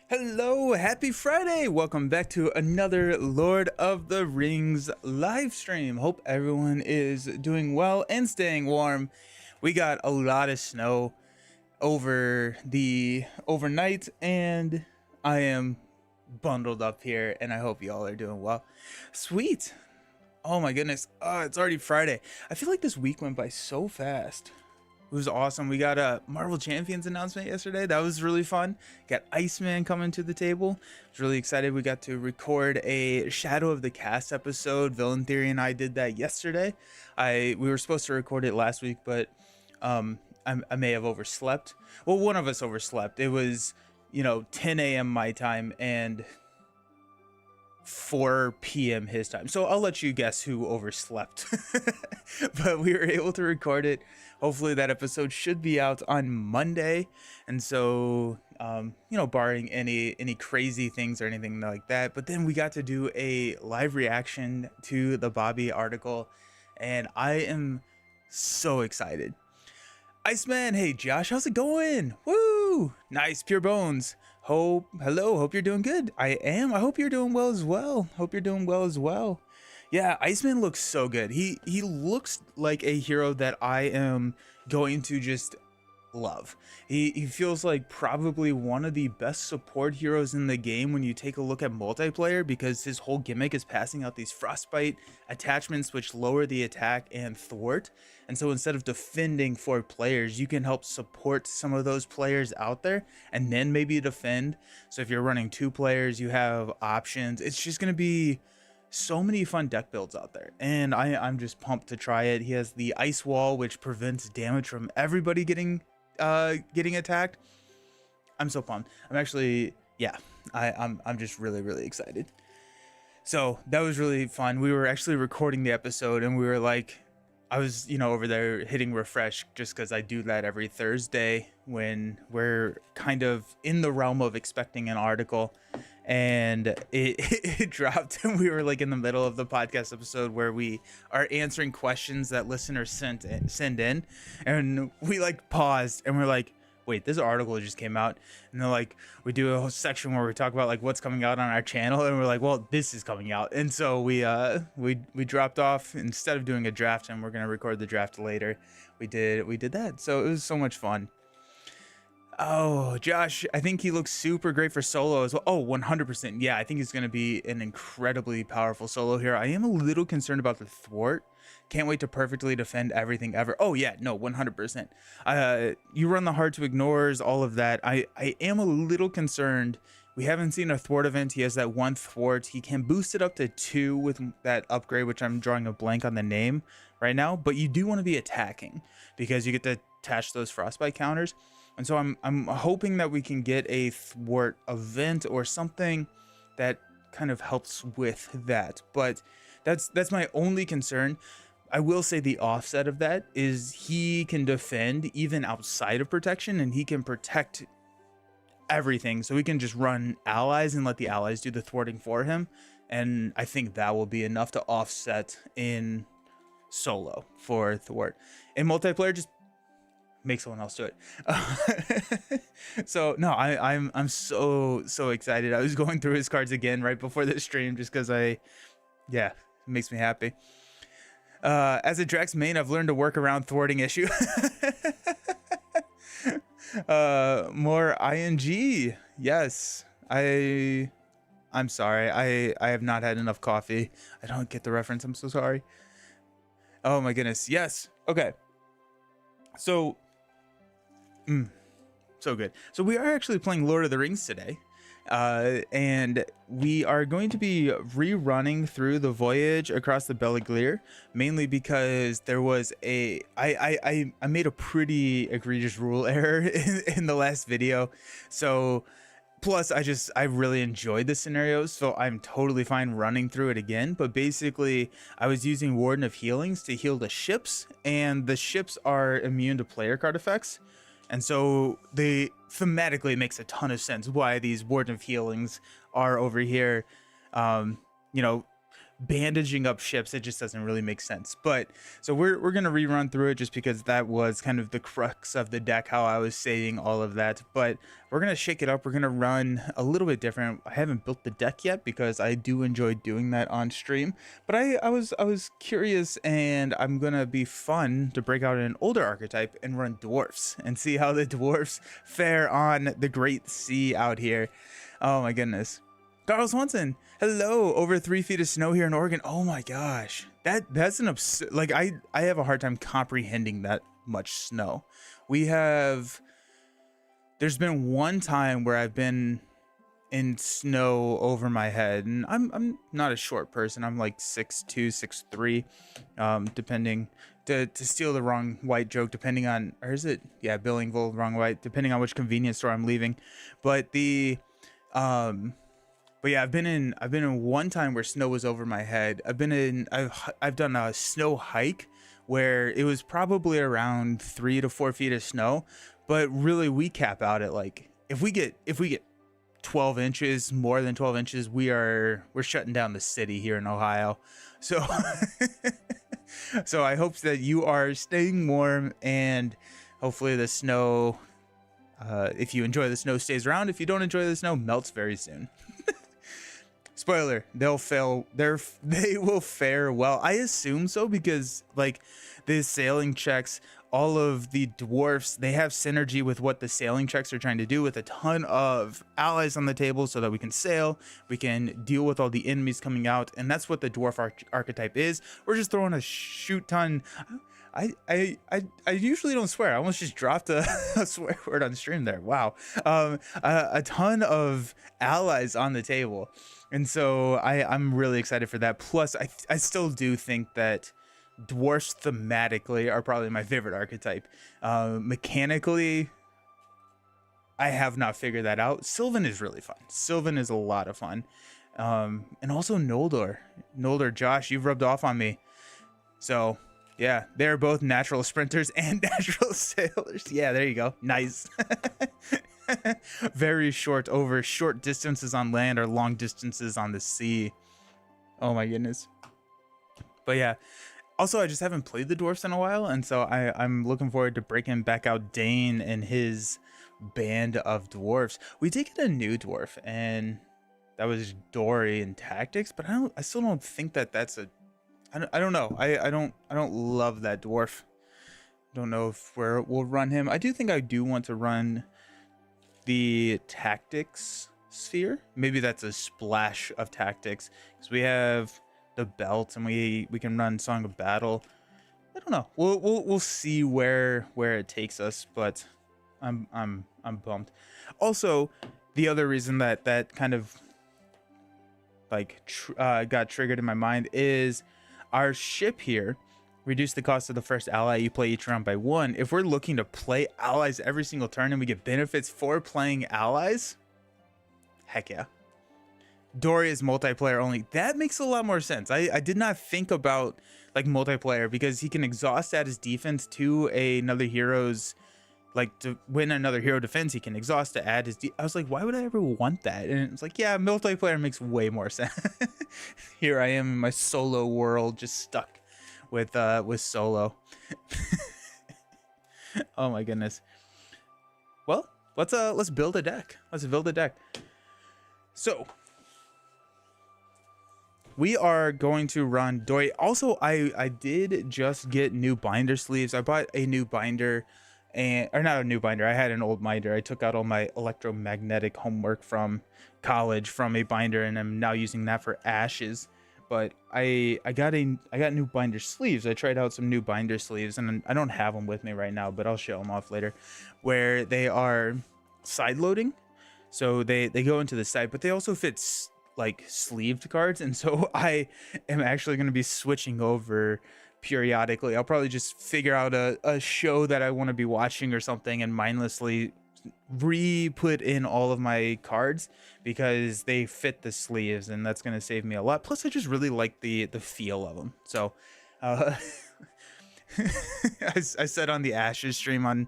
Hello, happy Friday! Welcome back to another Lord of the Rings live stream. Hope everyone is doing well and staying warm. We got a lot of snow over the overnight, and I am bundled up here, and I hope y'all are doing well. Sweet! Oh my goodness, it's already Friday. I feel like this week went by so fast. It was awesome. We got a Marvel Champions announcement yesterday. That was really fun. Got Iceman coming to the table. I was really excited. We got to record a Shadow of the Cast episode. Villain Theory and I did that yesterday. We were supposed to record it last week, but I may have overslept. Well, one of us overslept. It was 10 a.m. my time and 4 p.m. his time. So I'll let you guess who overslept. But we were able to record it. Hopefully that episode should be out on Monday. And so, barring any crazy things or anything like that. But then we got to do a live reaction to the Bobby article. And I am so excited. Iceman, hey Josh, how's it going? Woo! Nice, Pure Bones. Hello, hope you're doing good. I am. I hope you're doing well as well. Yeah, Iceman looks so good. He looks like a hero that I am going to just love. He feels like probably one of the best support heroes in the game when you take a look at multiplayer, because his whole gimmick is passing out these frostbite attachments which lower the attack and thwart. And so instead of defending for players, you can help support some of those players out there and then maybe defend. So if you're running 2 players, you have options. It's just going to be so many fun deck builds out there, and I'm just pumped to try it. He has the ice wall, which prevents damage from everybody getting attacked. I'm so pumped. I'm actually, I'm just really excited. So that was really fun. We were actually recording the episode, and we were like, I was over there hitting refresh just because I do that every Thursday when we're kind of in the realm of expecting an article. And it dropped, and we were like in the middle of the podcast episode where we are answering questions that listeners send in, and we like paused and we're like, wait, this article just came out. And they're like, we do a whole section where we talk about like what's coming out on our channel, and we're like, well, this is coming out. And so we dropped off. Instead of doing a draft, and we're gonna record the draft later, we did that. So it was so much fun. Oh, Josh, I think he looks super great for solo as well. Oh, 100%. Yeah, I think he's going to be an incredibly powerful solo here. I am a little concerned about the thwart. Can't wait to perfectly defend everything ever. Oh, yeah, no, 100%. You run the hard to ignores, all of that. I am a little concerned. We haven't seen a thwart event. He has that 1 thwart. He can boost it up to 2 with that upgrade, which I'm drawing a blank on the name right now. But you do want to be attacking because you get to attach those frostbite counters. And so I'm hoping that we can get a thwart event or something that kind of helps with that. But that's my only concern. I will say the offset of that is he can defend even outside of protection, and he can protect everything. So we can just run allies and let the allies do the thwarting for him. And I think that will be enough to offset in solo for thwart. In multiplayer, just make someone else do it. So no, I'm so excited. I was going through his cards again right before this stream just because it makes me happy. As a Drax main, I've learned to work around thwarting issue. More ing. Yes, I'm sorry. I have not had enough coffee. I don't get the reference. I'm so sorry. Oh my goodness. Yes. Okay. So good. So we are actually playing Lord of the Rings today, and we are going to be rerunning through the voyage across the Beliglir, mainly because there was I made a pretty egregious rule error in the last video. So plus I really enjoyed the scenarios, so I'm totally fine running through it again. But basically I was using Warden of Healings to heal the ships, and the ships are immune to player card effects. And so thematically it makes a ton of sense why these Warden of Healings are over here, bandaging up ships, it just doesn't really make sense. But so we're gonna rerun through it just because that was kind of the crux of the deck, how I was saying all of that. But we're gonna shake it up. We're gonna run a little bit different. I haven't built the deck yet because I do enjoy doing that on stream. But I was curious, and I'm gonna be fun to break out an older archetype and run dwarfs and see how the dwarfs fare on the Great Sea out here. Oh my goodness. Carl Swanson, hello. Over 3 feet of snow here in Oregon. Oh my gosh, that's an absurd. Like I have a hard time comprehending that much snow. There's been one time where I've been in snow over my head, and I'm not a short person. I'm like 6'2", 6'3", depending. To steal the wrong white joke, depending on, or is it, yeah, Billingville, wrong white, depending on which convenience store I'm leaving. But but yeah, I've been in one time where snow was over my head. I've done a snow hike where it was probably around 3 to 4 feet of snow, but really we cap out at like, if we get 12 inches, more than 12 inches, we're shutting down the city here in Ohio. So so I hope that you are staying warm, and hopefully the snow, if you enjoy the snow, stays around. If you don't enjoy the snow, melts very soon. Spoiler, they will fare well. I assume so, because like the sailing checks, all of the dwarfs, they have synergy with what the sailing checks are trying to do, with a ton of allies on the table so that we can sail, we can deal with all the enemies coming out, and that's what the dwarf archetype is. We're just throwing a shoot ton. I usually don't swear. I almost just dropped a swear word on stream there. Wow. A ton of allies on the table. And so I'm really excited for that. Plus, I still do think that dwarfs thematically are probably my favorite archetype. Mechanically, I have not figured that out. Sylvan is really fun. Sylvan is a lot of fun. And also Noldor. Noldor, Josh, you've rubbed off on me. So yeah, they're both natural sprinters and natural sailors. Yeah, there you go. Nice. Very short over short distances on land or long distances on the sea. Oh my goodness. But yeah, also I just haven't played the dwarfs in a while, and so I'm looking forward to breaking back out Dane and his band of dwarfs. We did get a new dwarf, and that was Dory in tactics, but I still don't think that's a, I don't know. I don't love that dwarf. Don't know if we'll run him. I do think I do want to run the tactics sphere. Maybe that's a splash of tactics, because we have the belt and we can run Song of Battle. I don't know. We'll see where it takes us, but I'm bummed. Also, the other reason that kind of like got triggered in my mind is our ship here reduce the cost of the first ally you play each round by 1. If we're looking to play allies every single turn and we get benefits for playing allies, heck yeah. Dory is multiplayer only. That makes a lot more sense. I did not think about like multiplayer, because he can exhaust at his defense to another hero's, like to win another hero defense, he can exhaust to add his I was like, why would I ever want that? And it's like, yeah, multiplayer makes way more sense. Here I am in my solo world, just stuck with solo. Oh my goodness. Well, let's build a deck. Let's build a deck. So we are going to run Dory. Also, I did just get new binder sleeves. I bought a new binder, or not a new binder. I had an old binder. I took out all my electromagnetic homework from college from a binder, and I'm now using that for ashes. But I got new binder sleeves. I tried out some new binder sleeves, and I don't have them with me right now, but I'll show them off later, where they are side loading. So they go into the side, but they also fit like sleeved cards. And so I am actually going to be switching over periodically. I'll probably just figure out a show that I want to be watching or something and mindlessly re-put in all of my cards because they fit the sleeves, and that's going to save me a lot. Plus I just really like the feel of them. So I I said on the Ashes stream on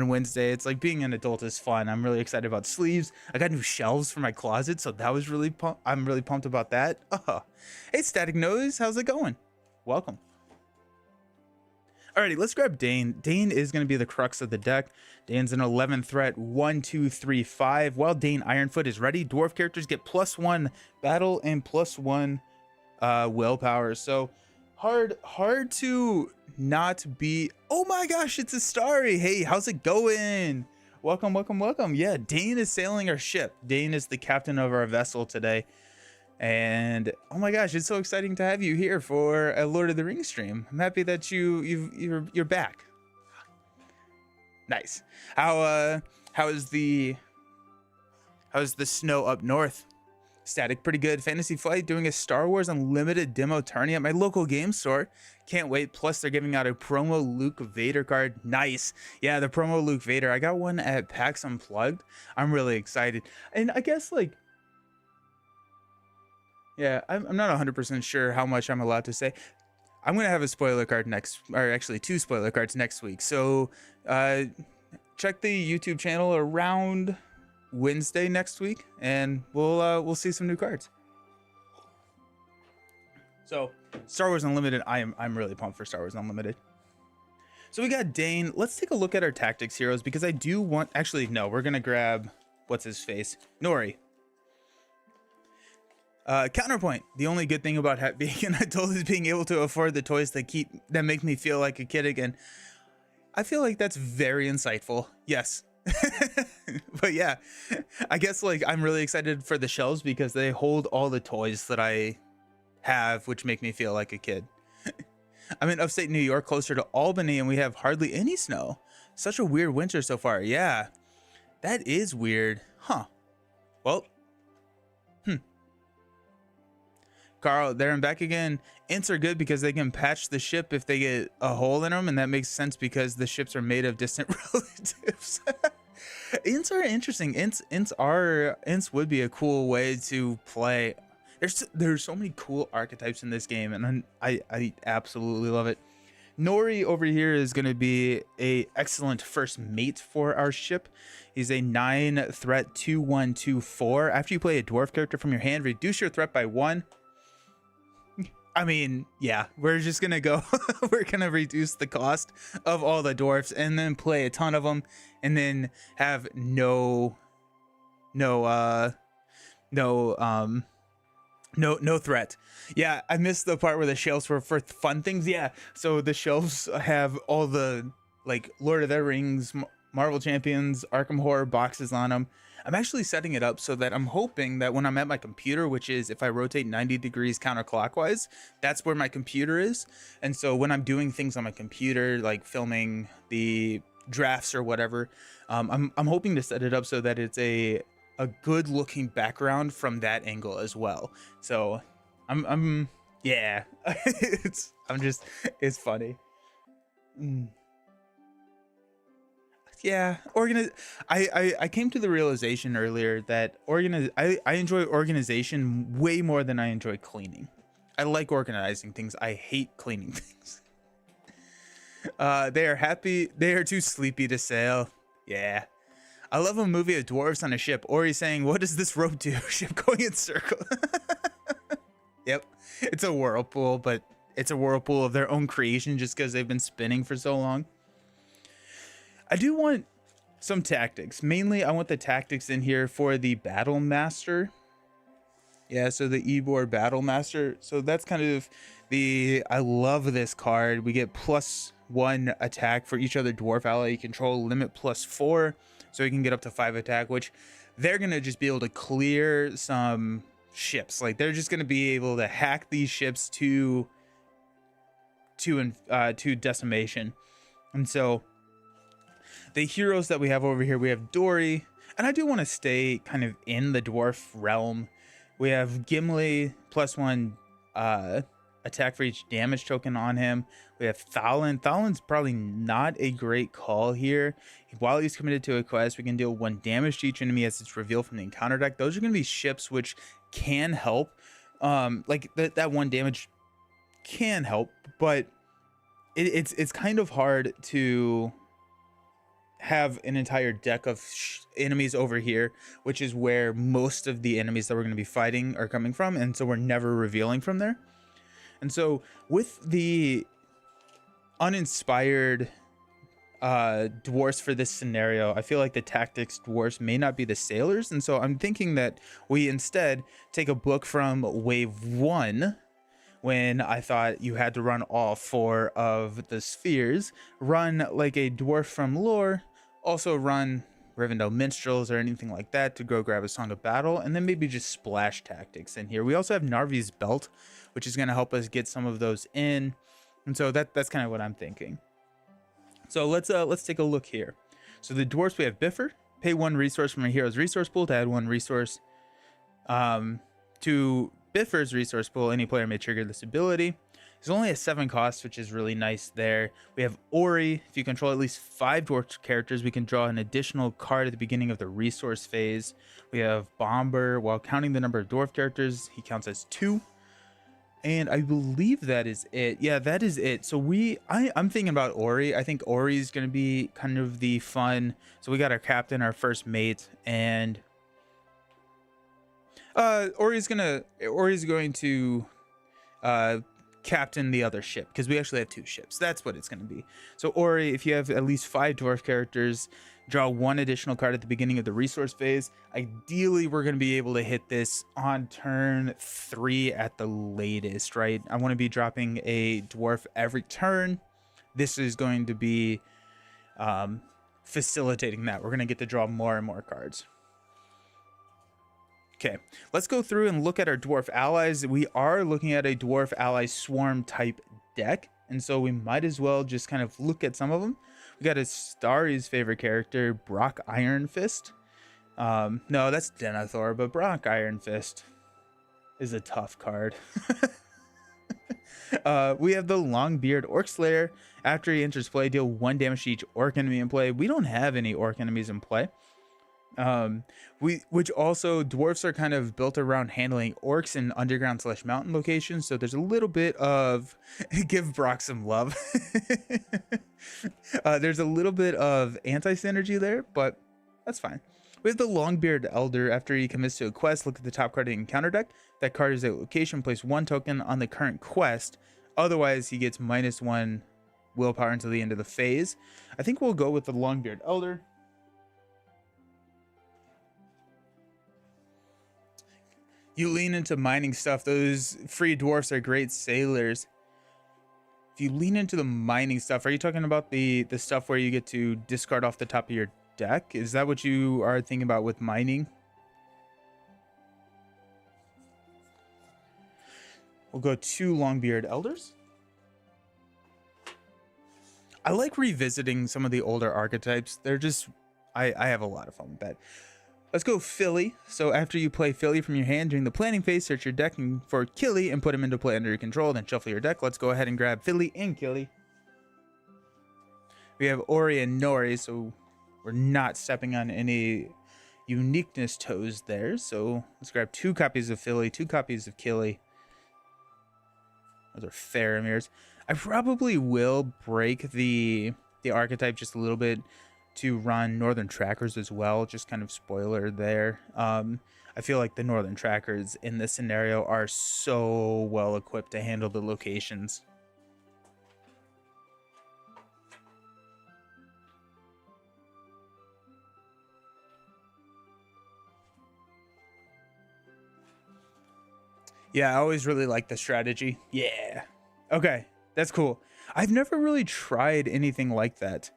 Wednesday, it's like being an adult is fun. I'm really excited about sleeves. I got new shelves for my closet, so that was really I'm really pumped about that. Hey, Static Nose, how's it going? Welcome. Alrighty, let's grab Dane. Dane is going to be the crux of the deck. Dane's an 11 threat, 1, 2, 3, 5. While Dane Ironfoot is ready, dwarf characters get +1 battle and +1 willpower. So hard to not be. Oh my gosh, it's a Starry. Hey, how's it going? Welcome, welcome, welcome. Yeah, Dane is sailing our ship. Dane is the captain of our vessel today. And oh my gosh, it's so exciting to have you here for a Lord of the Rings stream. I'm happy that you're back. Nice. How's the snow up north? Static, pretty good. Fantasy Flight doing a Star Wars Unlimited demo tourney at my local game store. Can't wait. Plus, they're giving out a promo Luke Vader card. Nice. Yeah, the promo Luke Vader. I got one at PAX Unplugged. I'm really excited. And I guess like, yeah, I'm not 100% sure how much I'm allowed to say. I'm going to have a spoiler card next, or actually 2 spoiler cards next week. So check the YouTube channel around Wednesday next week, and we'll see some new cards. So Star Wars Unlimited, I'm really pumped for Star Wars Unlimited. So we got Dane. Let's take a look at our tactics heroes, because I do want, actually no, we're gonna grab what's his face, Nori. Counterpoint, the only good thing about being an adult is being able to afford the toys that make me feel like a kid again. I feel like that's very insightful. Yes. But yeah, I guess like I'm really excited for the shelves because they hold all the toys that I have, which make me feel like a kid. I'm in upstate New York, closer to Albany, and we have hardly any snow. Such a weird winter so far. Yeah, that is weird. Huh. Well, Carl, there and back again. Ints are good because they can patch the ship if they get a hole in them, and that makes sense because the ships are made of distant relatives. Ints are interesting. Ints would be a cool way to play. There's so many cool archetypes in this game, and I absolutely love it. Nori over here is going to be a excellent first mate for our ship. He's a 9 threat 2/1/2/4. After you play a dwarf character from your hand, reduce your threat by 1. I mean, yeah, we're just gonna go. We're gonna reduce the cost of all the dwarfs and then play a ton of them, and then have no threat. Yeah, I missed the part where the shelves were for fun things. Yeah, so the shelves have all the like Lord of the Rings, Marvel Champions, Arkham Horror boxes on them. I'm actually setting it up so that I'm hoping that when I'm at my computer, which is if I rotate 90 degrees counterclockwise, that's where my computer is. And so when I'm doing things on my computer, like filming the drafts or whatever, I'm hoping to set it up so that it's a good looking background from that angle as well. So yeah, it's funny. Yeah, I came to the realization earlier that I enjoy organization way more than I enjoy cleaning. I like organizing things. I hate cleaning things. They are happy. They are too sleepy to sail. Yeah. I love a movie of dwarves on a ship. Ori saying, "What does this rope do?" Ship going in circle. Yep. It's a whirlpool, but it's a whirlpool of their own creation just because they've been spinning for so long. I do want some tactics. Mainly, I want the tactics in here for the Battle Master. Yeah, so the Ebor Battle Master. So that's kind of I love this card. We get +1 attack for each other dwarf ally you control, limit +4. So you can get up to 5 attack, which they're going to just be able to clear some ships. Like, they're just going to be able to hack these ships to decimation. And so the heroes that we have over here, we have Dory, and I do want to stay kind of in the dwarf realm. We have Gimli, +1 attack for each damage token on him. We have Thalin. Thalin's probably not a great call here. While he's committed to a quest, we can deal 1 damage to each enemy as it's revealed from the encounter deck. Those are going to be ships which can help. Like that 1 damage can help, but it's kind of hard to have an entire deck of enemies over here, which is where most of the enemies that we're going to be fighting are coming from, and so we're never revealing from there. And so with the uninspired dwarfs for this scenario, I feel like the tactics dwarfs may not be the sailors, and so I'm thinking that we instead take a book from wave 1, when I thought you had to run all 4 of the spheres, run like a dwarf from lore, also run Rivendell minstrels or anything like that to go grab a Song of Battle, and then maybe just splash tactics in here. We also have Narvi's belt, which is going to help us get some of those in, and so that's kind of what I'm thinking. So let's take a look here. So the dwarfs, we have Biffer. Pay 1 resource from a hero's resource pool to add 1 resource to Biffer's resource pool. Any player may trigger this ability. There's only a 7 cost, which is really nice there. We have Ori. If you control at least 5 dwarf characters, we can draw an additional card at the beginning of the resource phase. We have Bomber. While counting the number of dwarf characters, he counts as 2. And I believe that is it. Yeah, that is it. So I'm thinking about Ori. I think Ori is going to be kind of the fun. So we got our captain, our first mate, and Ori's going to captain the other ship, because we actually have 2 ships. That's what it's going to be. So Ori, if you have at least 5 dwarf characters, draw 1 additional card at the beginning of the resource phase. Ideally, we're going to be able to hit this on turn 3 at the latest, right? I want to be dropping a dwarf every turn. This is going to be facilitating that. We're going to get to draw more and more cards. Okay, let's go through and look at our dwarf allies. We are looking at a dwarf ally swarm type deck, and so we might as well just kind of look at some of them. We got a Starry's favorite character, Brock Ironfist. No, that's Denethor, but Brock Ironfist is a tough card. We have the Longbeard Orc Slayer. After he enters play, deal 1 damage to each orc enemy in play. We don't have any orc enemies in play. Which also, dwarfs are kind of built around handling orcs in underground / mountain locations, so there's a little bit of give Brock some love. There's a little bit of anti-synergy there, but that's fine. We have the Longbeard Elder. After he commits to a quest, look at the top card of the encounter deck. That card is a location. Place 1 token on the current quest. Otherwise, he gets -1 willpower until the end of the phase. I think we'll go with the Longbeard Elder. You lean into mining stuff. Those free dwarfs are great sailors. If you lean into the mining stuff, are you talking about the stuff where you get to discard off the top of your deck? Is that what you are thinking about with mining? We'll go 2 Longbeard Elders. I like revisiting some of the older archetypes. They're just, I have a lot of fun with that. Let's go Philly. So after you play Philly from your hand during the planning phase, search your deck for Killy and put him into play under your control, then shuffle your deck. Let's go ahead and grab Philly and Killy. We have Ori and Nori, so we're not stepping on any uniqueness toes there. So let's grab 2 copies of Philly, 2 copies of Killy. Those are Faramir's. I probably will break the archetype just a little bit to run Northern Trackers as well. Just kind of spoiler there. I feel like the Northern Trackers in this scenario are so well equipped to handle the locations. Yeah, I always really like the strategy. Yeah. Okay, that's cool. I've never really tried anything like that.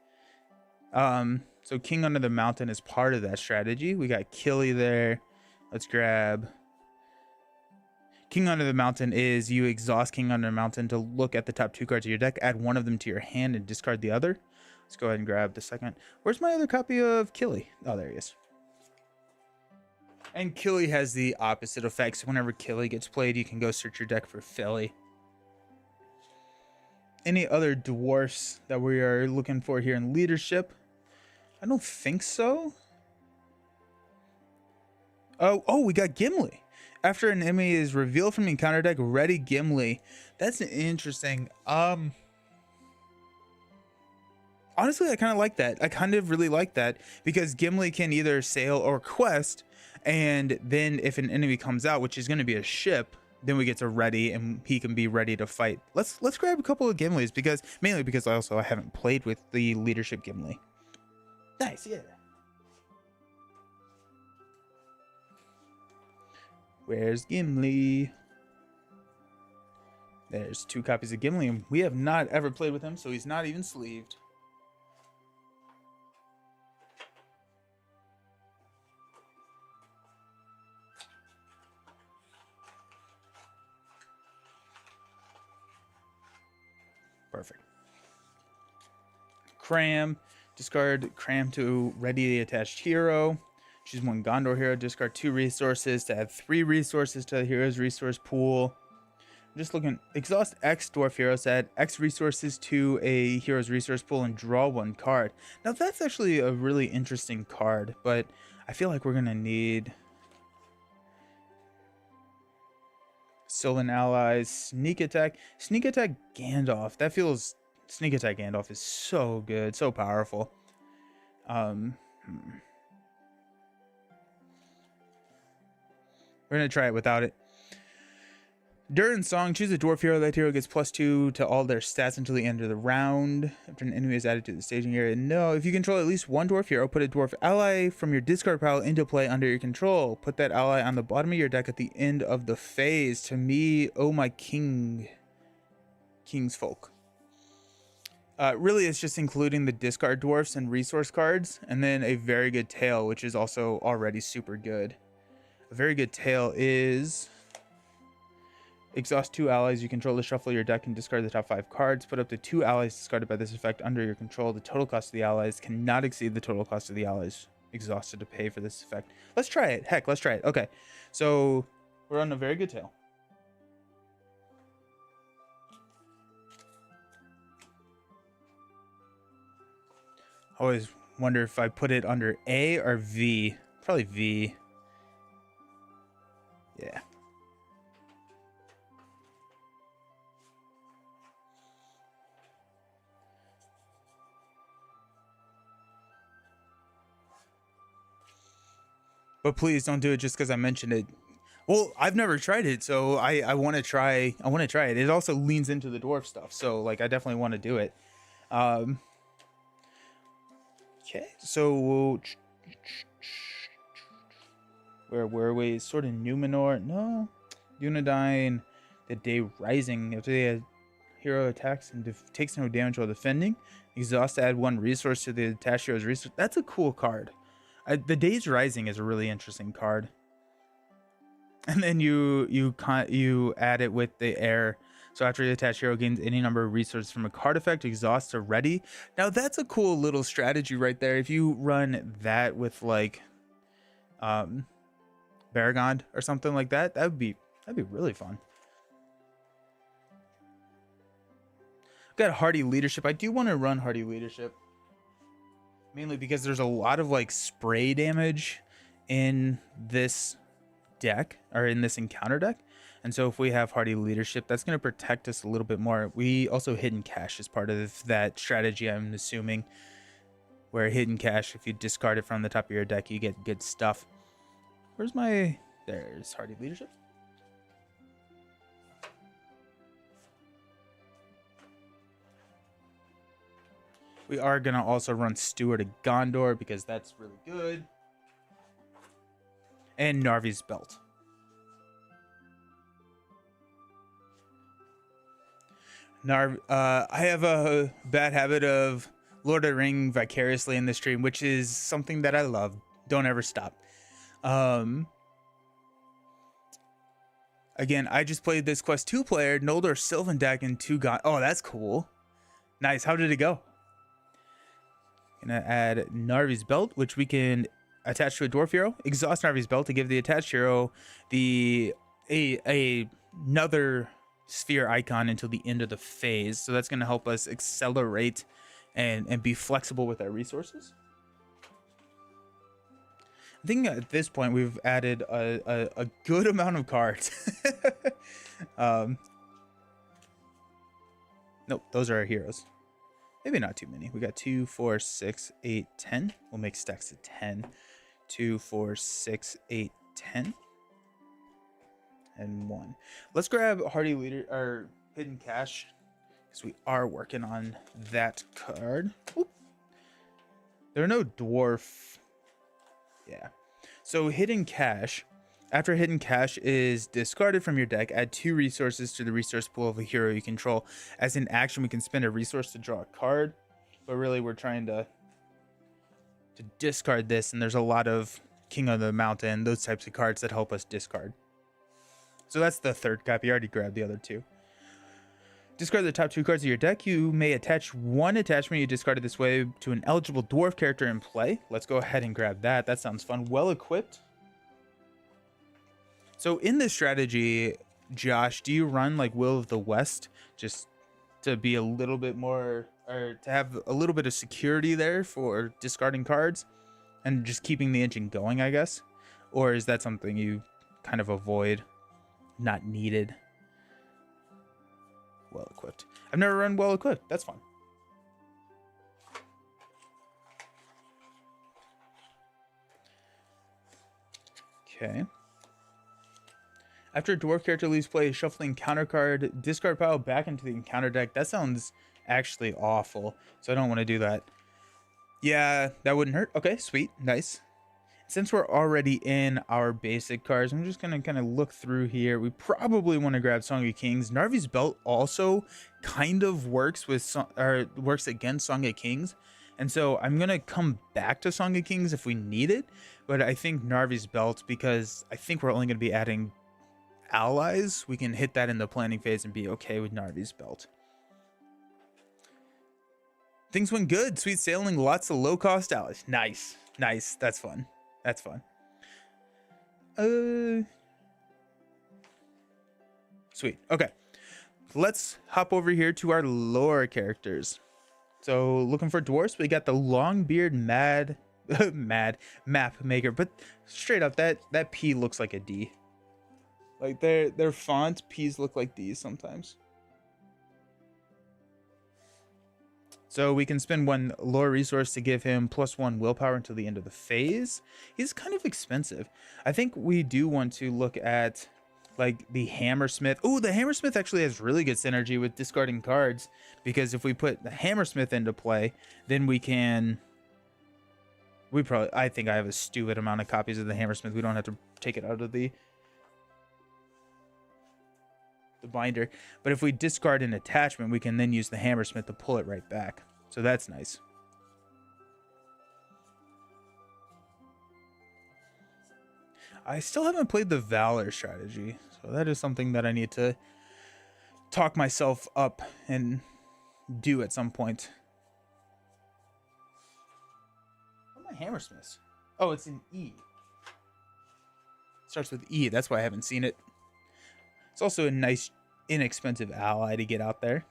So King Under the Mountain is part of that strategy. We got Killy there. Let's grab King Under the Mountain. Is you exhaust King Under the Mountain to look at the top 2 cards of your deck, add 1 of them to your hand and discard the other. Let's go ahead and grab the second. Where's my other copy of Killy? Oh, there he is. And Killy has the opposite effects. Whenever Killy gets played, you can go search your deck for Philly. Any other dwarfs that we are looking for here in leadership? I don't think so. Oh, we got Gimli. After an enemy is revealed from the encounter deck, ready Gimli. That's interesting. honestly, I kind of like that. I kind of really like that because Gimli can either sail or quest, and then if an enemy comes out, which is going to be a ship, then we get to ready and he can be ready to fight. Let's grab a couple of Gimlis because mainly because I haven't played with the leadership Gimli. Nice, yeah. Where's Gimli? There's 2 copies of Gimli, and we have not ever played with him, so he's not even sleeved. Perfect. Cram. Discard Cram to ready the attached hero. Choose 1 Gondor hero. Discard 2 resources to add 3 resources to the hero's resource pool. I'm just looking. Exhaust X dwarf heroes to add X resources to a hero's resource pool and draw 1 card. Now that's actually a really interesting card, but I feel like we're gonna need Sylvan allies, sneak attack Gandalf. That feels sneak attack Gandalf is so good, so powerful. We're gonna try it without it. During Song, choose a dwarf hero. That hero gets +2 to all their stats until the end of the round. After an enemy is added to the staging area. No, if you control at least 1 dwarf hero, put a dwarf ally from your discard pile into play under your control. Put that ally on the bottom of your deck at the end of the phase. To me, oh my king's folk. Really, it's just including the discard dwarfs and resource cards, and then a very good tail, which is also already super good. A very good tail is exhaust 2 allies you control to shuffle your deck and discard the top 5 cards. Put up to 2 allies discarded by this effect under your control. The total cost of the allies cannot exceed the total cost of the allies exhausted to pay for this effect. Let's try it. Heck, let's try it. Okay, so we're on a very good tail. I always wonder if I put it under A or V. Probably V. Yeah. But please don't do it just because I mentioned it. Well, I've never tried it, so I want to try. I want to try it. It also leans into the dwarf stuff, so like I definitely want to do it. Okay, so where were we? Sort of Numenor? No, Dunedain. The Day Rising. If the hero attacks and takes no damage while defending, exhaust to add 1 resource to the attached hero's resource. That's a cool card. The Day's Rising is a really interesting card. And then you add it with the air. So after the attached hero gains any number of resources from a card effect, exhaust to ready. Now that's a cool little strategy right there. If you run that with like Baragond or something like that, that'd be really fun. Got Hardy Leadership. I do want to run Hardy Leadership. Mainly because there's a lot of like spray damage in this deck or in this encounter deck, and so if we have Hardy Leadership, that's going to protect us a little bit more. We also Hidden Cache is part of that strategy, I'm assuming, where Hidden Cache, if you discard it from the top of your deck, you get good stuff. Where's my... There's Hardy Leadership. We are going to also run Steward of Gondor because that's really good. And Narvi's Belt. I have a bad habit of Lord of the Ring vicariously in the stream, which is something that I love. Don't ever stop. Again, I just played this Quest 2 player, Noldor Sylvan deck and 2 God. Oh, that's cool. Nice. How did it go? Gonna add Narvi's Belt, which we can attach to a dwarf hero. Exhaust Narvi's Belt to give the attached hero another sphere icon until the end of the phase. So that's gonna help us accelerate and be flexible with our resources. I think at this point we've added a good amount of cards. Nope, those are our heroes. Maybe not too many. We got 2, 4, 6, 8, 10. We'll make stacks of 10. 2, 4, 6, 8, 10. And 1. Let's grab Hardy Leader or Hidden Cache because we are working on that card. Oop. There are no dwarf. Yeah. So Hidden Cache. After Hidden Cache is discarded from your deck, add 2 resources to the resource pool of a hero you control. As an action, we can spend a resource to draw a card, but really we're trying to discard this, and there's a lot of King of the Mountain, those types of cards that help us discard. So that's the third copy. I already grabbed the other 2. Discard the top 2 cards of your deck. You may attach 1 attachment you discarded this way to an eligible dwarf character in play. Let's go ahead and grab that. That sounds fun. Well equipped. So in this strategy, Josh, do you run like Will of the West just to be a little bit more, or to have a little bit of security there for discarding cards and just keeping the engine going, I guess? Or is that something you kind of avoid? Not needed. Well equipped. I've never run well equipped. That's fun. Okay. After a dwarf character leaves play, shuffle the encounter card, discard pile back into the encounter deck. That sounds actually awful, so I don't want to do that. Yeah, that wouldn't hurt. Okay, sweet, nice. Since we're already in our basic cards, I'm just gonna kind of look through here. We probably want to grab Song of Kings. Narvi's Belt also kind of works with works against Song of Kings, and so I'm gonna come back to Song of Kings if we need it. But I think Narvi's Belt, because I think we're only gonna be adding allies, we can hit that in the planning phase and be okay with Narvi's Belt. Things went good. Sweet sailing, lots of low-cost allies. Nice, nice. That's fun. That's fun. Sweet. Okay. Let's hop over here to our lore characters. So looking for dwarfs, we got the Longbeard Mad Map Maker, but straight up that P looks like a D. Like their font P's look like D's sometimes. So we can spend 1 lore resource to give him +1 willpower until the end of the phase. He's kind of expensive. I think we do want to look at like the Hammersmith. Oh, the Hammersmith actually has really good synergy with discarding cards, because if we put the Hammersmith into play, then we can. I think I have a stupid amount of copies of the Hammersmith. We don't have to take it out of the binder, but if we discard an attachment, we can then use the Hammersmith to pull it right back. So that's nice. I still haven't played the Valor strategy, so that is something that I need to talk myself up and do at some point. What are my Hammersmiths? Oh, it's an E. It starts with E. That's why I haven't seen it. It's also a nice, inexpensive ally to get out there.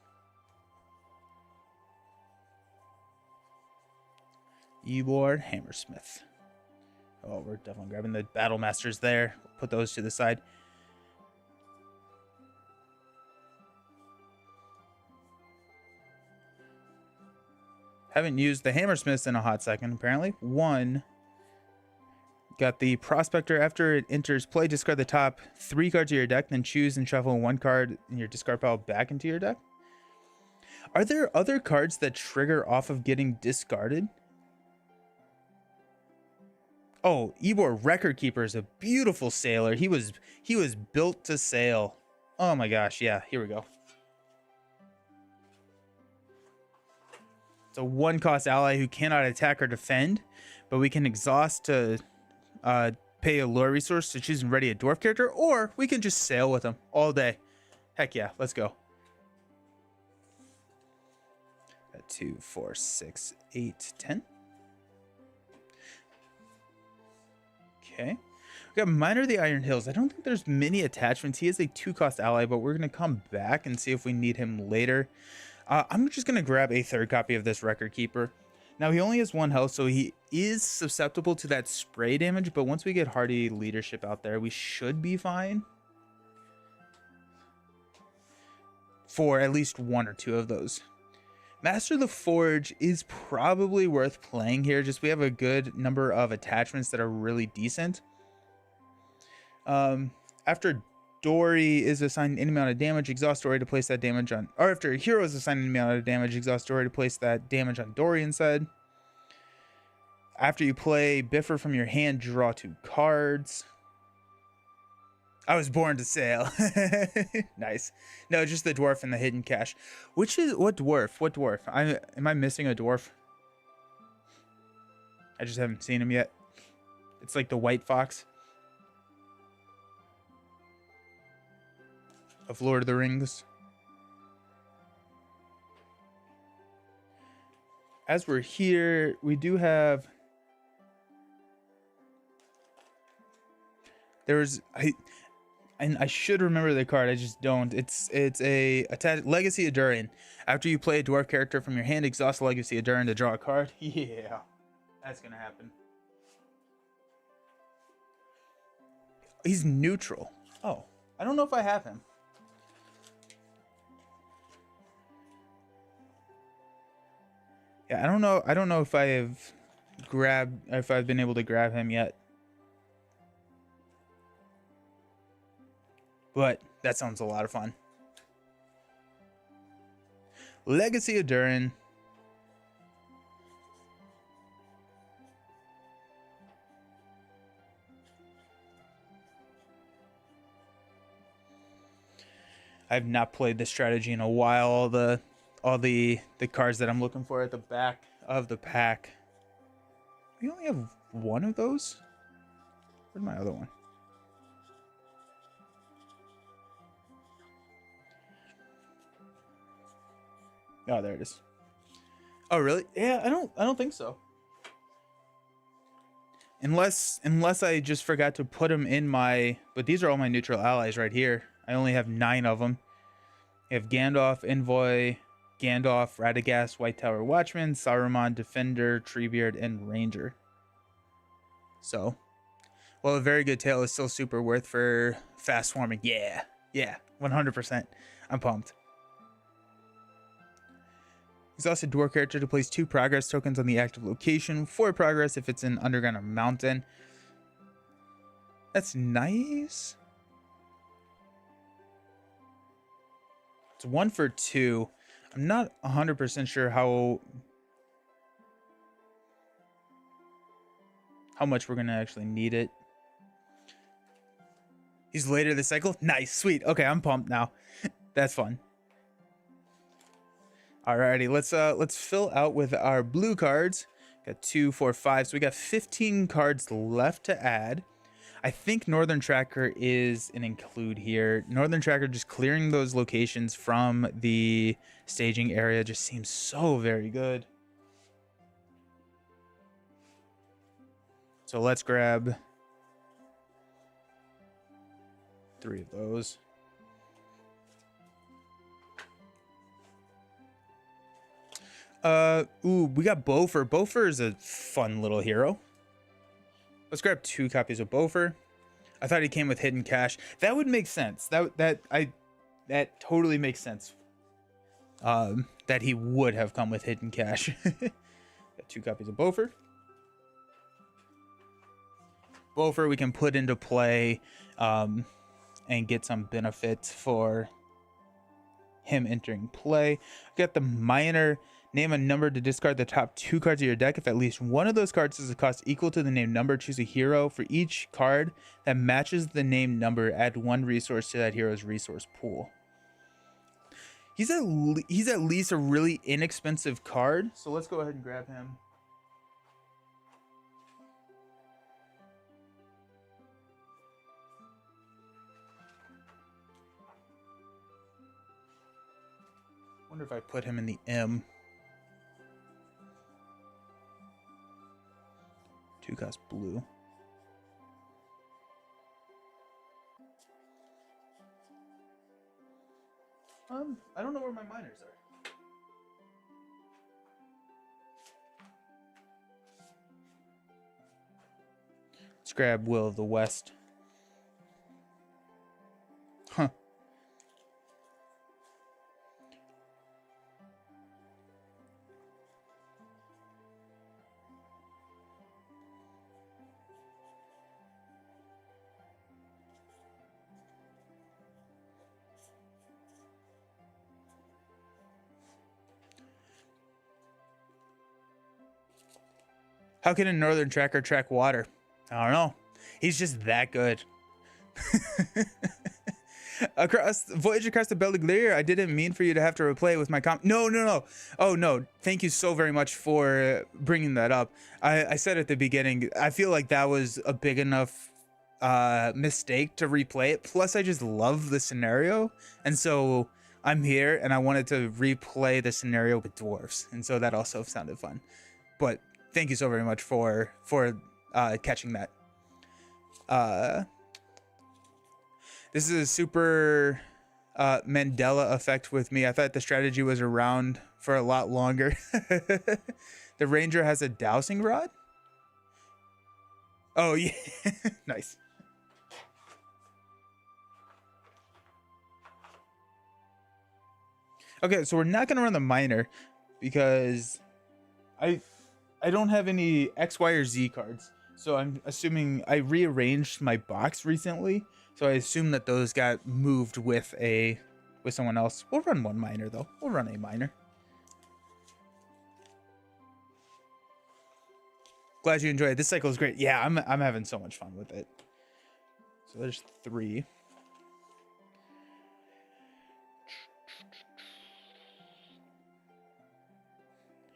Ebor Hammersmith. Oh, we're definitely grabbing the Battle Masters there. We'll put those to the side. Haven't used the Hammersmiths in a hot second, apparently. 1. Got the Prospector. After it enters play, discard the top 3 cards of your deck, then choose and shuffle 1 card in your discard pile back into your deck. Are there other cards that trigger off of getting discarded? Oh, Ebor Record Keeper is a beautiful sailor. He was built to sail. Oh my gosh, yeah, here we go. It's a 1-cost ally who cannot attack or defend, but we can exhaust to pay a lore resource to choose and ready a dwarf character, or we can just sail with him all day. Heck yeah, let's go. 2, 4, 6, 8, 10. Okay. We got Miner of the Iron Hills. I don't think there's many attachments. He is a 2-cost ally, but we're going to come back and see if we need him later. I'm just going to grab a 3rd copy of this Record Keeper. Now, he only has 1 health, so he is susceptible to that spray damage, but once we get Hardy Leadership out there, we should be fine. For at least 1 or 2 of those. Master of the Forge is probably worth playing here. Just we have a good number of attachments that are really decent. After Dory is assigned any amount of damage, exhaust Dory to place that damage on, or after a hero is assigned any amount of damage, exhaust Dory to place that damage on Dory instead. After you play Biffer from your hand, draw 2 cards. I was born to sail. Nice. No, just the dwarf and the hidden cache. What dwarf? What dwarf? Am I missing a dwarf? I just haven't seen him yet. It's like the white fox of Lord of the Rings. As we're here, we do have... And I should remember the card, I just don't. It's a Legacy of Durin. After you play a dwarf character from your hand, exhaust Legacy of Durin to draw a card. Yeah, that's gonna happen. He's neutral. Oh, I don't know if I have him. Yeah, I don't know if I've been able to grab him yet. But that sounds a lot of fun. Legacy of Durin. I've not played this strategy in a while. All the cards that I'm looking for at the back of the pack. We only have one of those? Where's my other one? Oh, there it is. Oh, really? Yeah, I don't think so. Unless I just forgot to put them in my... But these are all my neutral allies right here. I only have 9 of them. I have Gandalf, Envoy, Gandalf, Radagast, White Tower Watchman, Saruman, Defender, Treebeard, and Ranger. So, well, a very good tail is still super worth for fast swarming. Yeah, 100%. I'm pumped. Exhausted dwarf character to place 2 progress tokens on the active location. 4 progress if it's an underground or mountain. That's nice. It's 1 for 2. I'm not 100% sure how much we're going to actually need it. He's later this cycle. Nice, sweet. Okay, I'm pumped now. That's fun. Alrighty, let's fill out with our blue cards. Got 2, 4, 5. So we got 15 cards left to add. I think Northern Tracker is an include here. Northern Tracker, just clearing those locations from the staging area, just seems so very good. So let's grab 3 of those. Ooh, we got Bofer. Bofer is a fun little hero. Let's grab 2 copies of Bofer. I thought he came with hidden cache. That would make sense. That totally makes sense. That he would have come with hidden cache. Got 2 copies of Bofer. Bofer we can put into play and get some benefits for him entering play. Got the Miner. Name a number to discard the top 2 cards of your deck. If at least one of those cards is a cost equal to the named number, choose a hero. For each card that matches the named number, add 1 resource to that hero's resource pool. He's at least a really inexpensive card, so let's go ahead and grab him. Wonder if I put him in the M. 2 cost blue. I don't know where my miners are. Let's grab Will of the West. Huh. How can a northern tracker track water? I don't know. He's just that good. Voyage across the Belaglir. I didn't mean for you to have to replay with my No. Oh no. Thank you so very much for bringing that up. I said at the beginning, I feel like that was a big enough mistake to replay it. Plus, I just love the scenario, and so I'm here and I wanted to replay the scenario with dwarves, and so that also sounded fun. But thank you so very much for catching that. This is a super Mandela effect with me. I thought the strategy was around for a lot longer. The ranger has a dowsing rod? Oh, yeah. Nice. Okay, so we're not going to run the miner because I don't have any X, Y, or Z cards. So I'm assuming I rearranged my box recently. So I assume that those got moved with someone else. We'll run one miner though. We'll run a miner. Glad you enjoyed it. This cycle is great. Yeah, I'm having so much fun with it. So there's 3.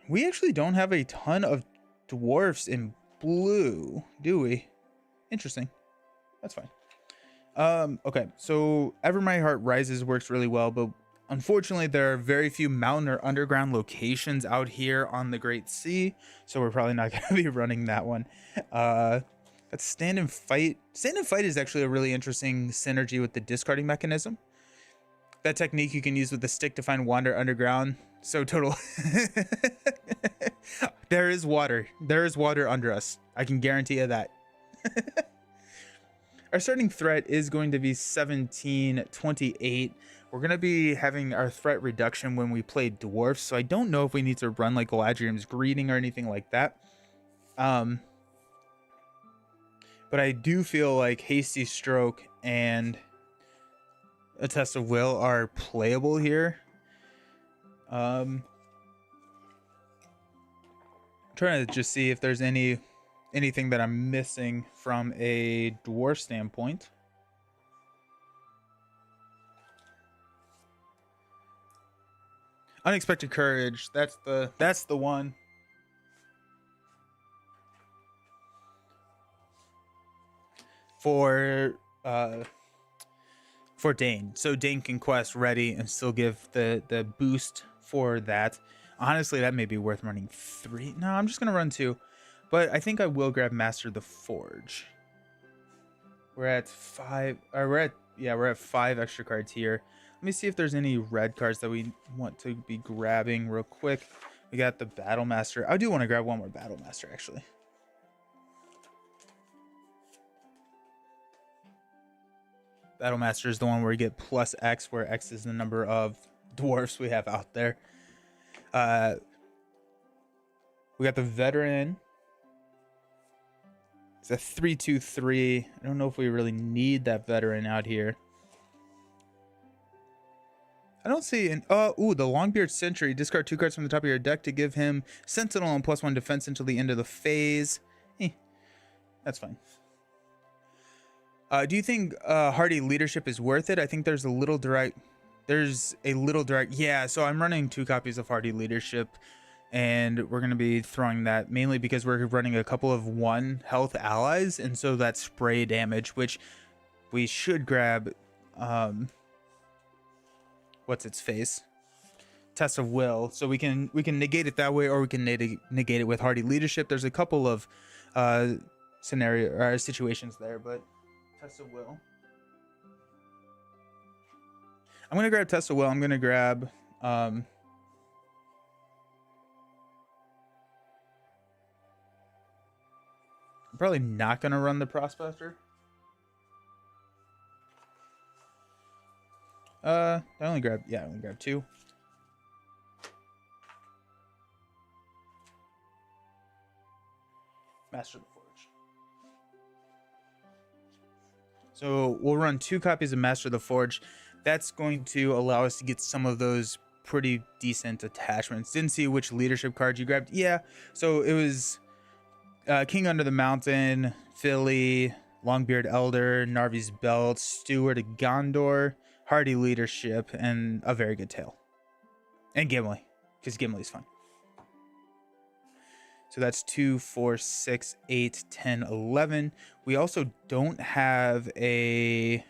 We actually don't have a ton of dwarfs in blue, do we? Interesting. That's fine. Okay, so Ever My Heart Rises works really well, but unfortunately there are very few mountain or underground locations out here on the Great Sea, so we're probably not going to be running that one. That's Stand and Fight. Stand and Fight is actually a really interesting synergy with the discarding mechanism. That technique you can use with the stick to find wander underground. So total. There is water. There is water under us. I can guarantee you that. Our starting threat is going to be 1728. We're going to be having our threat reduction when we play dwarfs, so I don't know if we need to run like Galadriel's Greeting or anything like that. But I do feel like Hasty Stroke and A Test of Will are playable here. I'm trying to just see if there's anything that I'm missing from a dwarf standpoint. Unexpected Courage. That's the one. For Dane. So Dane can quest ready and still give the boost for that. Honestly, that may be worth running 3. No, I'm just gonna run 2. But I think I will grab Master the Forge. We're at 5. Or we're at 5 extra cards here. Let me see if there's any red cards that we want to be grabbing real quick. We got the Battle Master. I do want to grab one more Battle Master actually. Battle Master is the one where you get plus X, where X is the number of dwarfs we have out there. We got the Veteran. It's a 3/2/3. I don't know if we really need that Veteran out here. I don't see an the Longbeard Sentry. Discard 2 cards from the top of your deck to give him Sentinel and +1 defense until the end of the phase. That's fine. Do you think Hardy Leadership is worth it? I think there's a little direct. Yeah, so I'm running 2 copies of Hardy Leadership, and we're going to be throwing that mainly because we're running a couple of 1 health allies, and so that spray damage, which we should grab. What's its face? Test of Will. So we can negate it that way, or we can negate it with Hardy Leadership. There's a couple of situations there, but Test of Will. I'm gonna grab Test of Will. I'm gonna grab I'm probably not gonna run the Prospector. I only grabbed 2. Master of the Forge. So we'll run 2 copies of Master of the Forge. That's going to allow us to get some of those pretty decent attachments. Didn't see which leadership card you grabbed. Yeah, so it was King Under the Mountain, Philly, Longbeard Elder, Narvi's Belt, Steward of Gondor, Hardy Leadership, and A Very Good Tale. And Gimli, because Gimli's fun. So that's 2, 4, 6, 8, 10, 11. We also don't have a...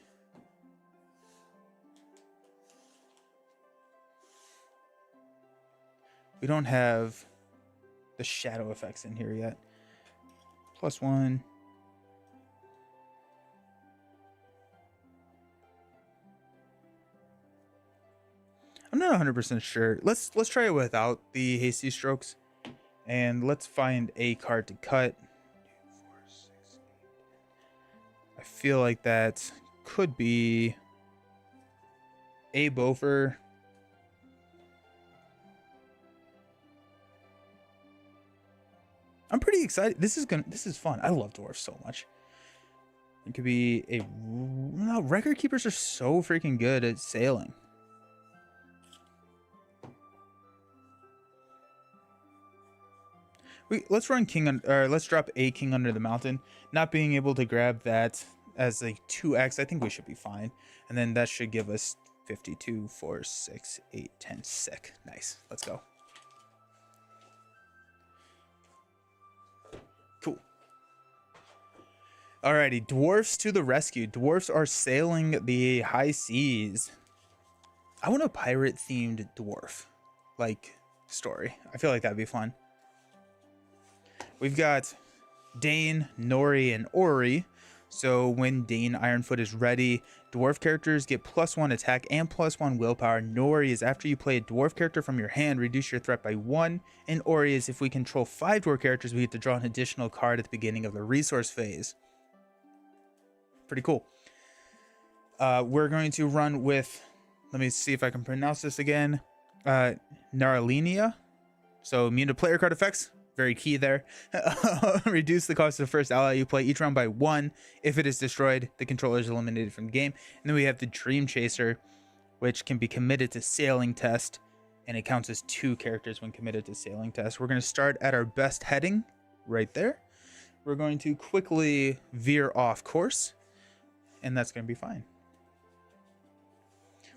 We don't have the shadow effects in here yet. +1. I'm not 100% sure. Let's try it without the hasty strokes. And let's find a card to cut. 2, 4, 6, 8, 10. I feel like that could be a Bofer. I'm pretty excited. This is fun. I love dwarves so much. It could be a... No, record keepers are so freaking good at sailing. Let's run let's drop a King Under the Mountain. Not being able to grab that as a 2x, I think we should be fine. And then that should give us 52, 4, 6, 8, 10. Sick. Nice. Let's go. Cool. Alrighty, dwarfs to the rescue. Dwarfs are sailing the high seas. I want a pirate themed dwarf like story. I feel like that'd be fun. We've got Dane, Nori, and Ori. So when Dane Ironfoot is ready, dwarf characters get +1 attack and +1 willpower. Nori is after you play a dwarf character from your hand, reduce your threat by 1. And Ori is if we control 5 dwarf characters, we get to draw an additional card at the beginning of the resource phase. Pretty cool. We're going to run with, let me see if I can pronounce this again, Naralinia. So immune to player card effects. Very key there. Reduce the cost of the first ally you play each round by 1. If it is destroyed, the controller is eliminated from the game. And then we have the Dream Chaser, which can be committed to Sailing Test, and it counts as 2 characters when committed to Sailing Test. We're going to start at our best heading right there. We're going to quickly veer off course, and that's going to be fine.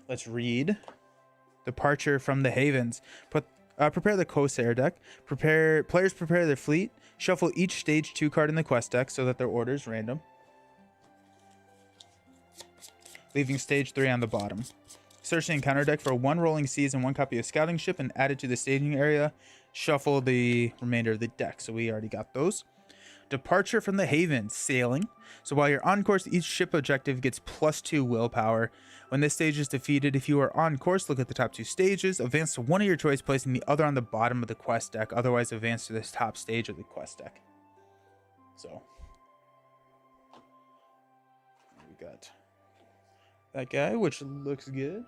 Let's read. Departure from the Havens. Prepare the Corsair deck. Players prepare their fleet. Shuffle each stage 2 card in the quest deck so that their order is random, leaving stage 3 on the bottom. Search the encounter deck for 1 Rolling Seas and 1 copy of Scouting Ship and add it to the staging area. Shuffle the remainder of the deck. So we already got those. Departure from the Havens. Sailing. So while you're on course, each ship objective gets +2 willpower. When this stage is defeated, if you are on course, look at the top 2 stages. Advance to one of your choice, placing the other on the bottom of the quest deck. Otherwise, advance to this top stage of the quest deck. So we got that guy, which looks good.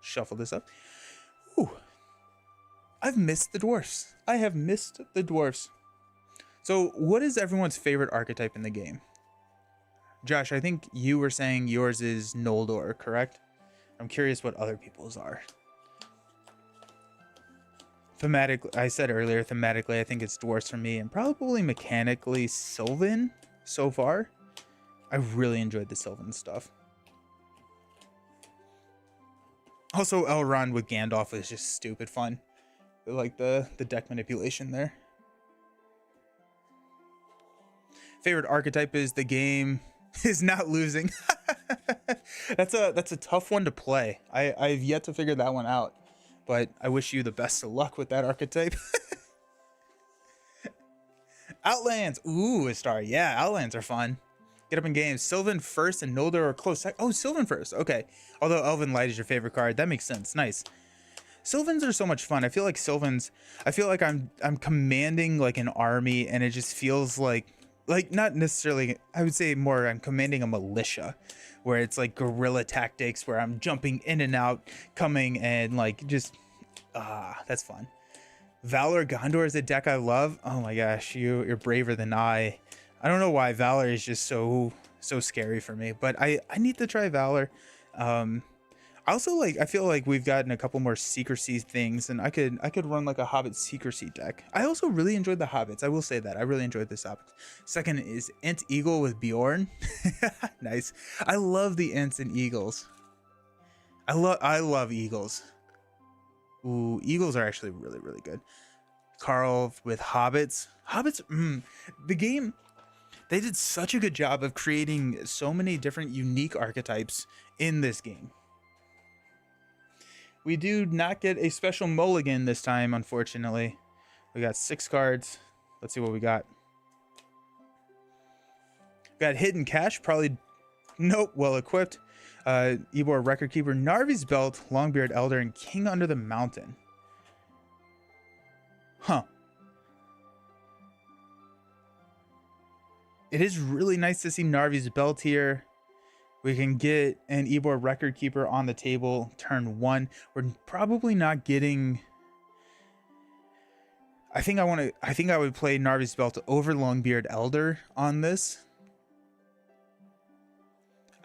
Shuffle this up. Ooh. I've missed the dwarfs. I have missed the dwarfs. So what is everyone's favorite archetype in the game? Josh, I think you were saying yours is Noldor, correct? I'm curious what other people's are. Thematically, I said earlier, thematically, I think it's dwarfs for me, and probably mechanically Sylvan so far. I really enjoyed the Sylvan stuff. Also, Elrond with Gandalf was just stupid fun. I like the deck manipulation there. Favorite archetype is the game is not losing. That's a tough one to play. I've yet to figure that one out, but I wish you the best of luck with that archetype. Outlands. Ooh, a star. Yeah, Outlands are fun. Get up in games. Sylvan first and Noldor are close. Oh, Sylvan first. Okay. Although Elven Light is your favorite card. That makes sense. Nice. Sylvans are so much fun. I feel like Sylvans, I feel like I'm commanding like an army, and it just feels like not necessarily, I would say more I'm commanding a militia, where it's like guerrilla tactics where I'm jumping in and out, coming and like just, that's fun. Valor Gondor is a deck I love. Oh my gosh, you're braver than I. I don't know why Valor is just so scary for me, but I need to try Valor. Also, like, I feel like we've gotten a couple more secrecy things, and I could run like a Hobbit secrecy deck. I also really enjoyed the Hobbits. I will say that I really enjoyed this Hobbit. Second is Ent Eagle with Bjorn. Nice. I love the Ents and Eagles. I love Eagles. Ooh, Eagles are actually really, really good. Carl with Hobbits. Hobbits. The game. They did such a good job of creating so many different unique archetypes in this game. We do not get a special mulligan this time, unfortunately. We got 6 cards. Let's see what we got. Got Hidden Cache, probably, nope, well equipped. Ybor Record Keeper, Narvi's Belt, Longbeard Elder, and King Under the Mountain. Huh. It is really nice to see Narvi's Belt here. We can get an Ybor Record Keeper on the table turn 1. We're probably not getting... I think I would play Narvi's Belt over Longbeard Elder on this.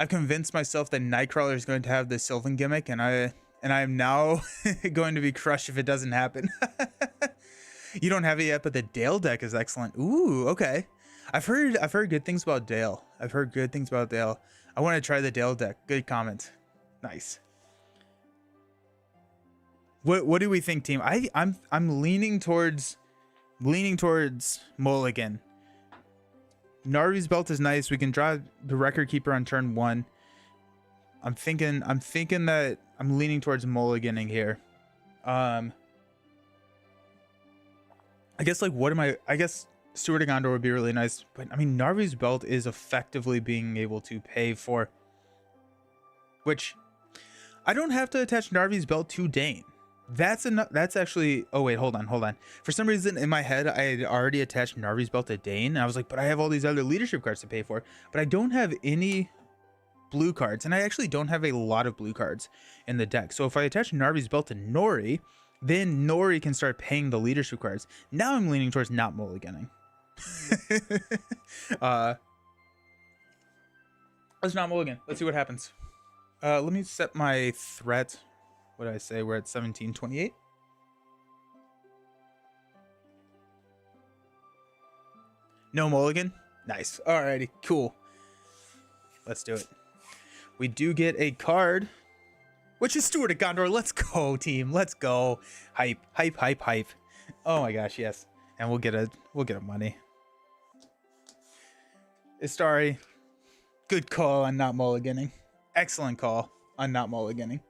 I've convinced myself that Nightcrawler is going to have the Sylvan gimmick, and I am now going to be crushed if it doesn't happen. You don't have it yet, but the Dale deck is excellent. Ooh, okay. I've heard good things about Dale. I want to try the Dale deck. Good comment. Nice. What do we think, team? I'm leaning towards Mulligan. Narvi's Belt is nice. We can draw the Record Keeper on turn 1. I'm thinking that I'm leaning towards mulliganing here. I guess I guess Steward of Gondor would be really nice, but I mean Narvi's Belt is effectively being able to pay for, which I don't have to attach Narvi's Belt to Dane. That's enough. That's actually, oh wait, hold on. For some reason in my head, I had already attached Narvi's Belt to Dane. And I was like, but I have all these other leadership cards to pay for, but I don't have any blue cards. And I actually don't have a lot of blue cards in the deck. So if I attach Narvi's Belt to Nori, then Nori can start paying the leadership cards. Now I'm leaning towards not mulliganing. Let's not mulligan. Let's see what happens. Let me set my threat. What did I say? We're at 1728. No mulligan. Nice. Alrighty, cool. Let's do it. We do get a card, which is Steward of Gondor. Let's go, team. Let's go. Hype. Oh my gosh, yes. And we'll get a money. Istari, good call on not mulliganing. Excellent call on not mulliganing.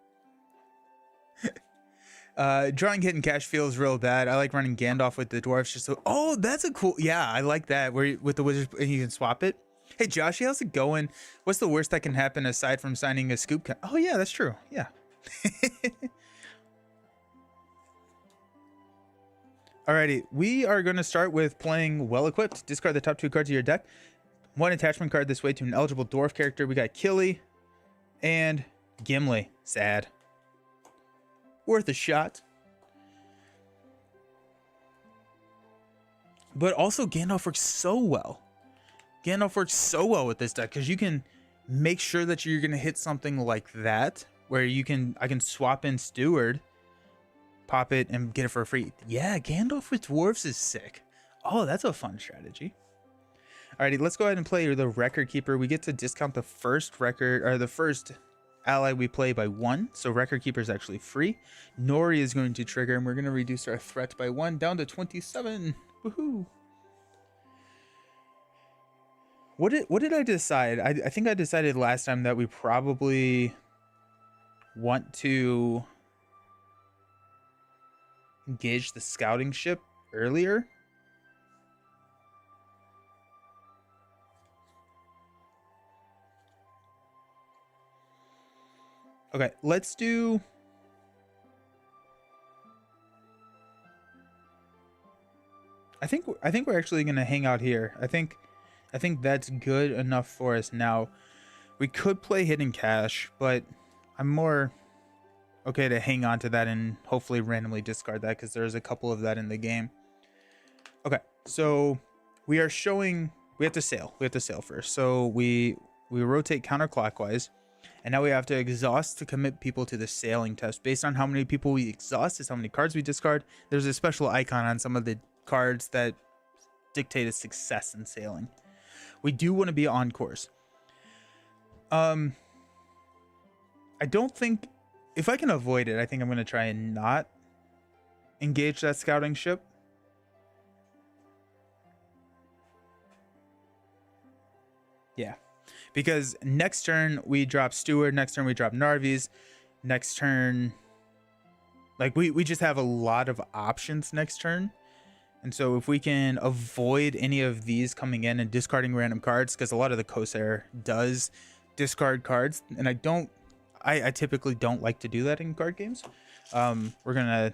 Drawing Hidden Cache feels real bad. I like running Gandalf with the dwarves just so. Oh, that's a cool. Yeah, I like that. Where with the wizards and you can swap it. Hey Josh, how's it going? What's the worst that can happen aside from signing a scoop? Oh yeah, that's true. Yeah. Alrighty, we are going to start with playing Well Equipped. Discard the top 2 cards of your deck. 1 attachment card this way to an eligible dwarf character. We got Killy and Gimli. Sad. Worth a shot. But also Gandalf works so well. Gandalf works so well with this deck because you can make sure that you're going to hit something like that where I can swap in Steward, pop it, and get it for free. Yeah, Gandalf with dwarves is sick. Oh, that's a fun strategy. Alrighty, let's go ahead and play the Record Keeper. We get to discount the first record, or the first ally we play by 1, so Record Keeper is actually free. Nori is going to trigger, and we're going to reduce our threat by 1 down to 27. Woohoo! What did I decide? I think I decided last time that we probably want to engage the scouting ship earlier. Okay, let's do... I think we're actually going to hang out here. I think that's good enough for us now. We could play Hidden Cache, but I'm more okay to hang on to that and hopefully randomly discard that because there's a couple of that in the game. Okay, so we are showing... We have to sail. We have to sail first. So we rotate counterclockwise. And now we have to exhaust to commit people to the sailing test. Based on how many people we exhaust is how many cards we discard. There's a special icon on some of the cards that dictate a success in sailing. We do want to be on course. I don't think, if I can avoid it, I think I'm going to try and not engage that scouting ship. Yeah, because next turn we drop Steward, next turn we drop Narvies, next turn, like we just have a lot of options next turn. And so if we can avoid any of these coming in and discarding random cards, because a lot of the Corsair does discard cards, and I typically don't like to do that in card games. We're gonna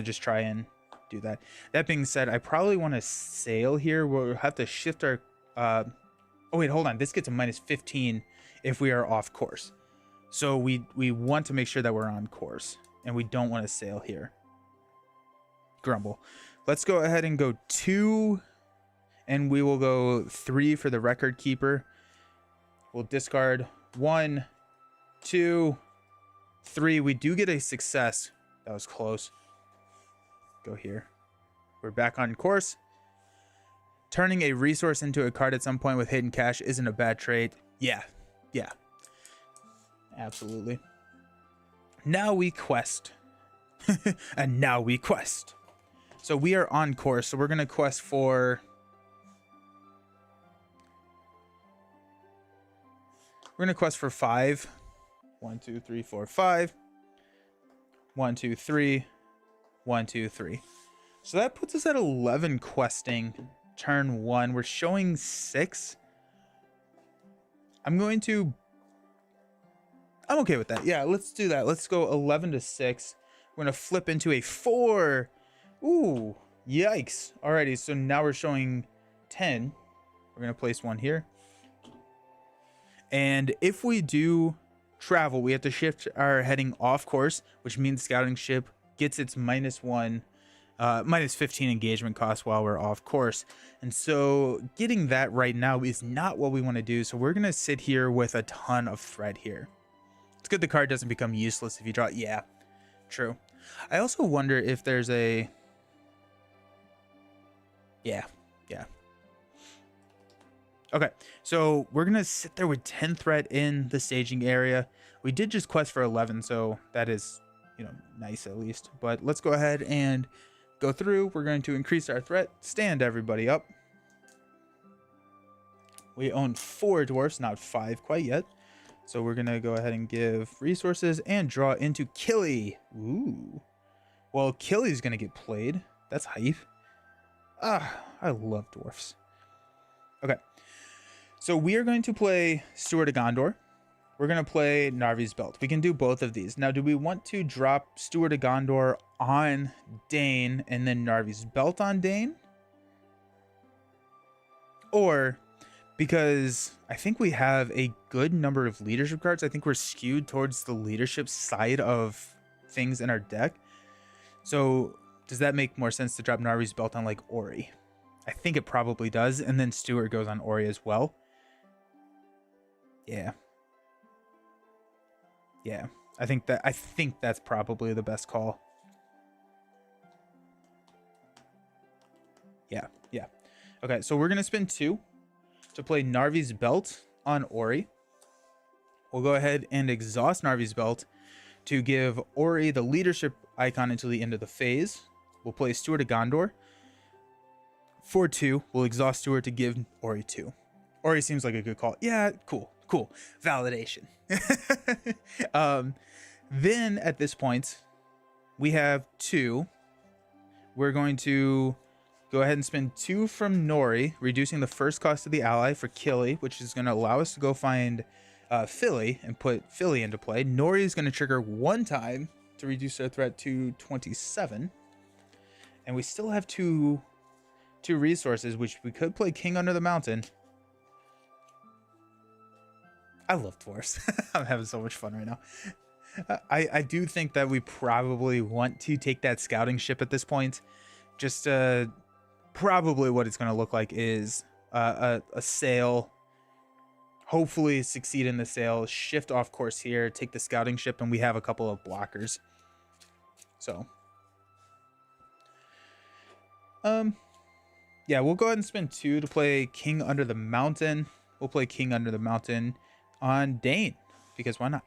just try and do that. That being said, I probably want to sail here. We'll have to shift our oh wait, hold on. This gets a -15 if we are off course. So we want to make sure that we're on course, and we don't want to sail here. Grumble. Let's go ahead and go 2, and we will go 3 for the record keeper. We'll discard 1, 2, 3. We do get a success. That was close. Go here. We're back on course. Turning a resource into a card at some point with hidden cash isn't a bad trait. Yeah. Absolutely. Now we quest. And now we quest. So we are on course. So we're going to quest for... We're going to quest for 5. 1, 2, 3, 4, 5. 1, 2, 3. 1, 2, 3. So that puts us at 11 questing. Turn 1. We're showing 6. I'm okay with that. Yeah, let's do that. Let's go 11 to 6. We're gonna flip into a 4. Ooh, yikes. Alrighty, so now we're showing 10. We're gonna place 1 here. And if we do travel, we have to shift our heading off course, which means scouting ship gets its -1 -15 engagement cost while we're off course. And so getting that right now is not what we want to do. So we're going to sit here with a ton of threat here. It's good the card doesn't become useless if you draw. Yeah, true. I also wonder if there's a... Yeah. Okay, so we're going to sit there with 10 threat in the staging area. We did just quest for 11, so that is, nice at least. But let's go ahead and go through. We're going to increase our threat. Stand everybody up. We own 4 dwarfs, not 5 quite yet. So we're going to go ahead and give resources and draw into Killy. Ooh. Well, Killy's going to get played. That's hype. I love dwarfs. Okay. So we are going to play Steward of Gondor. We're going to play Narvi's Belt. We can do both of these. Now, do we want to drop Steward of Gondor on Dane and then Narvi's Belt on Dane? Or, because I think we have a good number of leadership cards, I think we're skewed towards the leadership side of things in our deck. So, does that make more sense to drop Narvi's Belt on, like, Ori? I think it probably does, and then Steward goes on Ori as well. Yeah, I think that's probably the best call. Yeah. Okay, so we're gonna spend 2 to play Narvi's Belt on Ori. We'll go ahead and exhaust Narvi's Belt to give Ori the leadership icon until the end of the phase. We'll play Steward of Gondor for 2. We'll exhaust Steward to give Ori 2. Ori seems like a good call. Yeah, cool. Validation. Then at this point, we have 2. We're going to go ahead and spend 2 from Nori, reducing the first cost of the ally for Killy, which is going to allow us to go find Philly and put Philly into play. Nori is going to trigger 1 time to reduce our threat to 27. And we still have two resources, which we could play King Under the Mountain. I love dwarfs. I'm having so much fun right now. I do think that we probably want to take that scouting ship at this point. Just probably what it's going to look like is a sail, hopefully succeed in the sail, shift off course here, take the scouting ship, and we have a couple of blockers. So, yeah, we'll go ahead and spend 2 to play King Under the Mountain. We'll play King Under the Mountain on Dane, because why not?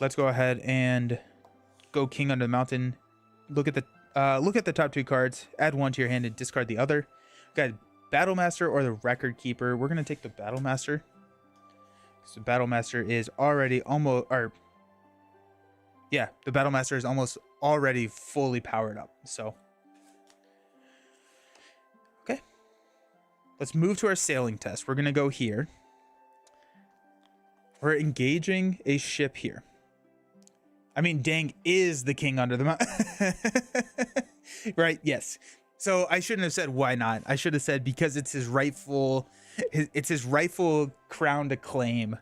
Let's go ahead and go King Under the Mountain. Look at the top 2 cards, add 1 to your hand and discard the other. Got Battle Master or the Record Keeper. We're gonna take the Battle Master. So Battle Master is already almost, or yeah, the Battle Master is almost already fully powered up. So okay, let's move to our sailing test. We're gonna go here. We're engaging a ship here. I mean, Dang is the king under the mountain. Right? Yes. So I shouldn't have said why not. I should have said because it's his rightful crown to claim.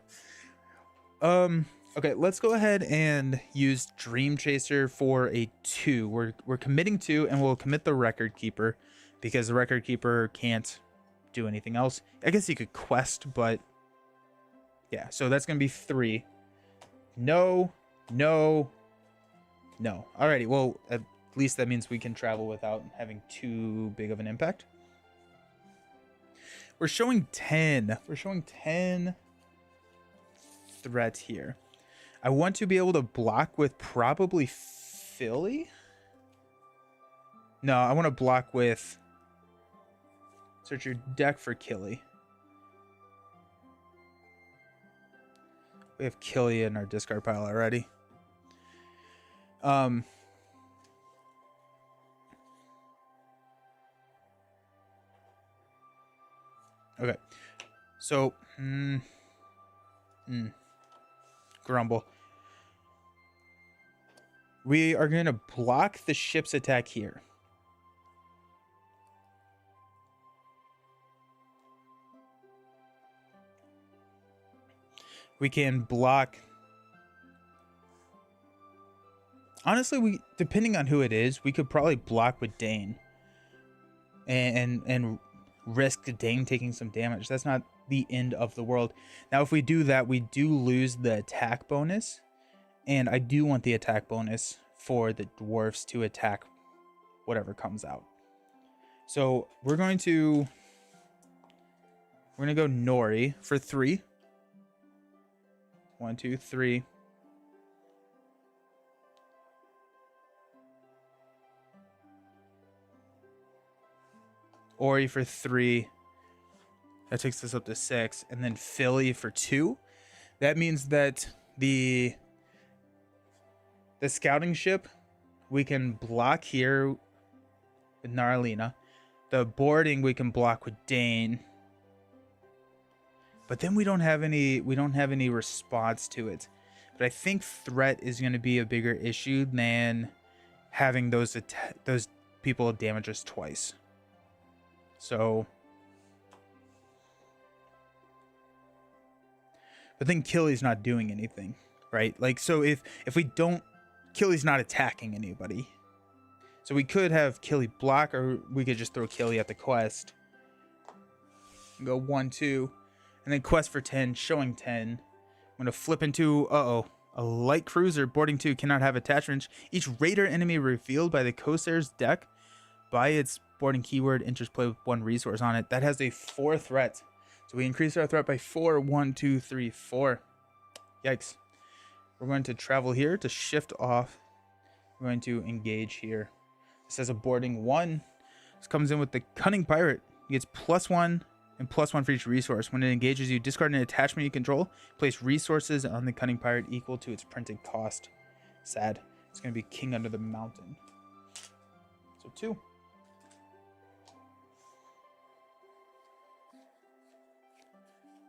Okay, let's go ahead and use Dream Chaser for a 2. We're committing 2, and we'll commit the Record Keeper because the Record Keeper can't do anything else. I guess he could quest, but yeah, so that's gonna be 3. No. Alrighty, well, at least that means we can travel without having too big of an impact. We're showing 10. We're showing 10 threat here. I want to be able to block with probably Philly. No, I want to block with... Search your deck for Killy. We have Killy in our discard pile already. Okay. So, Grumble. We are going to block the ship's attack here. We can block. Honestly, depending on who it is, we could probably block with Dane. And risk Dane taking some damage. That's not the end of the world. Now, if we do that, we do lose the attack bonus. And I do want the attack bonus for the dwarfs to attack whatever comes out. So we're going to go Nori for 3. 1, 2, 3. Ori for 3. That takes us up to 6. And then Philly for 2. That means that the scouting ship, we can block here with Naralina. The boarding we can block with Dane. But then we don't have any response to it. But I think threat is going to be a bigger issue than having those people damage us twice. So, but then Killy's not doing anything, right? Like, so if we don't, Killy's not attacking anybody. So we could have Killy block, or we could just throw Killy at the quest. Go 1, 2, and then quest for 10, showing 10. I'm gonna flip into a light cruiser boarding 2 cannot have attachments. Each raider enemy revealed by the Corsairs deck by its boarding keyword enters play with 1 resource on it. That has a 4 threat. So we increase our threat by 4. 1, 2, 3, 4. Yikes. We're going to travel here to shift off. We're going to engage here. This has a boarding 1. This comes in with the Cunning Pirate. He gets +1 and +1 for each resource. When it engages you, discard an attachment you control. Place resources on the Cunning Pirate equal to its printed cost. Sad. It's going to be King Under the Mountain. So 2.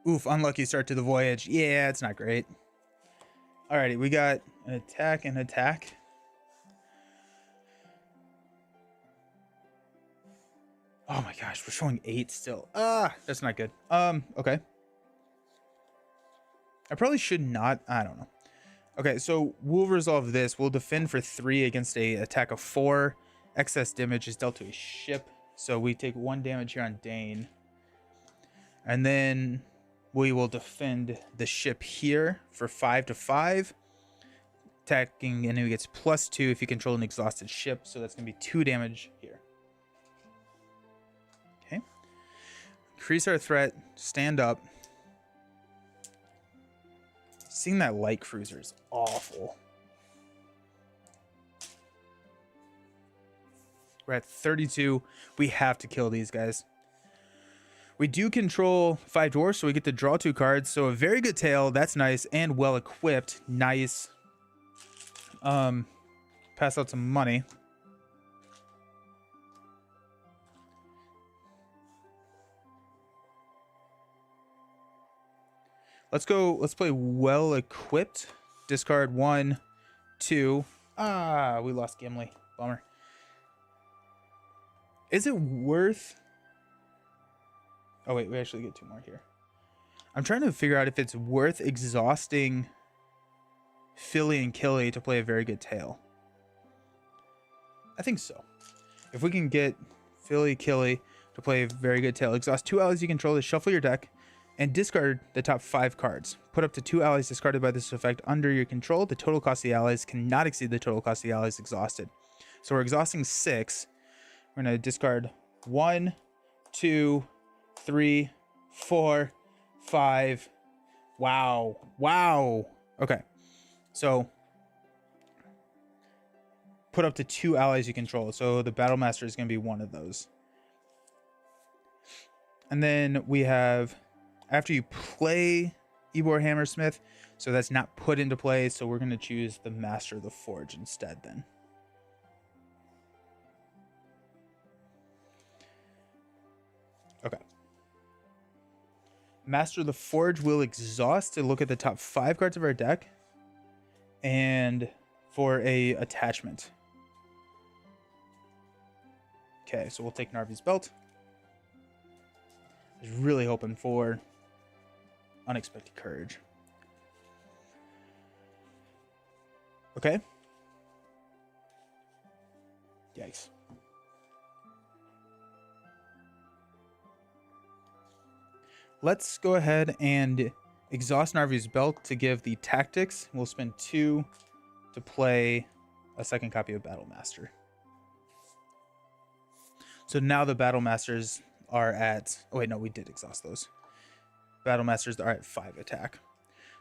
Oof, unlucky start to the voyage. Yeah, it's not great. Alrighty, we got an attack and attack. Oh my gosh, we're showing 8 still. That's not good. Okay. I probably should not. I don't know. Okay, so we'll resolve this. We'll defend for 3 against a attack of 4. Excess damage is dealt to a ship. So we take 1 damage here on Dane. And then we will defend the ship here for 5 to 5. Attacking enemy gets +2 if you control an exhausted ship. So that's going to be 2 damage here. Okay. Increase our threat. Stand up. Seeing that light cruiser is awful. We're at 32. We have to kill these guys. We do control 5 dwarfs, so we get to draw 2 cards. So a very good tail. That's nice. And well equipped. Nice. Pass out some money. Let's go. Let's play well equipped. Discard 1, 2. Ah, we lost Gimli. Bummer. Is it worth... Oh, wait, we actually get 2 more here. I'm trying to figure out if it's worth exhausting Philly and Killy to play a very good tail. I think so. If we can get Philly, Killy to play a very good tail, exhaust 2 allies you control to shuffle your deck and discard the top 5 cards. Put up to 2 allies discarded by this effect under your control. The total cost of the allies cannot exceed the total cost of the allies exhausted. So we're exhausting 6. We're going to discard 1, 2, 3, 4, 5. Wow. Wow. Okay. So put up to 2 allies you control. So the Battle Master is going to be one of those. And then we have, after you play Ebor Hammersmith, so that's not put into play. So we're going to choose the Master of the Forge instead then. Okay. Master of the Forge will exhaust to look at the top 5 cards of our deck and for a attachment. Okay, so we'll take Narvi's Belt. I was really hoping for Unexpected Courage. Okay. Yikes. Let's go ahead and exhaust Narvi's Belt to give the tactics. We'll spend 2 to play a second copy of Battle Master. So now the Battle Masters are at... Oh, wait, no, we did exhaust those. Battle Masters are at 5 attack.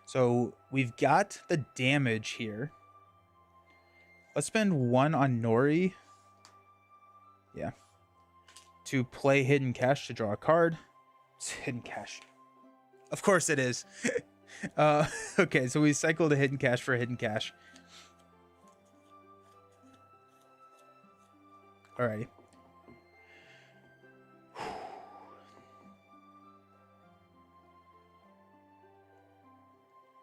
So we've got the damage here. Let's spend 1 on Nori. Yeah. To play Hidden Cash to draw a card. It's Hidden Cash. Of course it is. Okay, so we cycled a Hidden Cash for a Hidden Cash. Alrighty.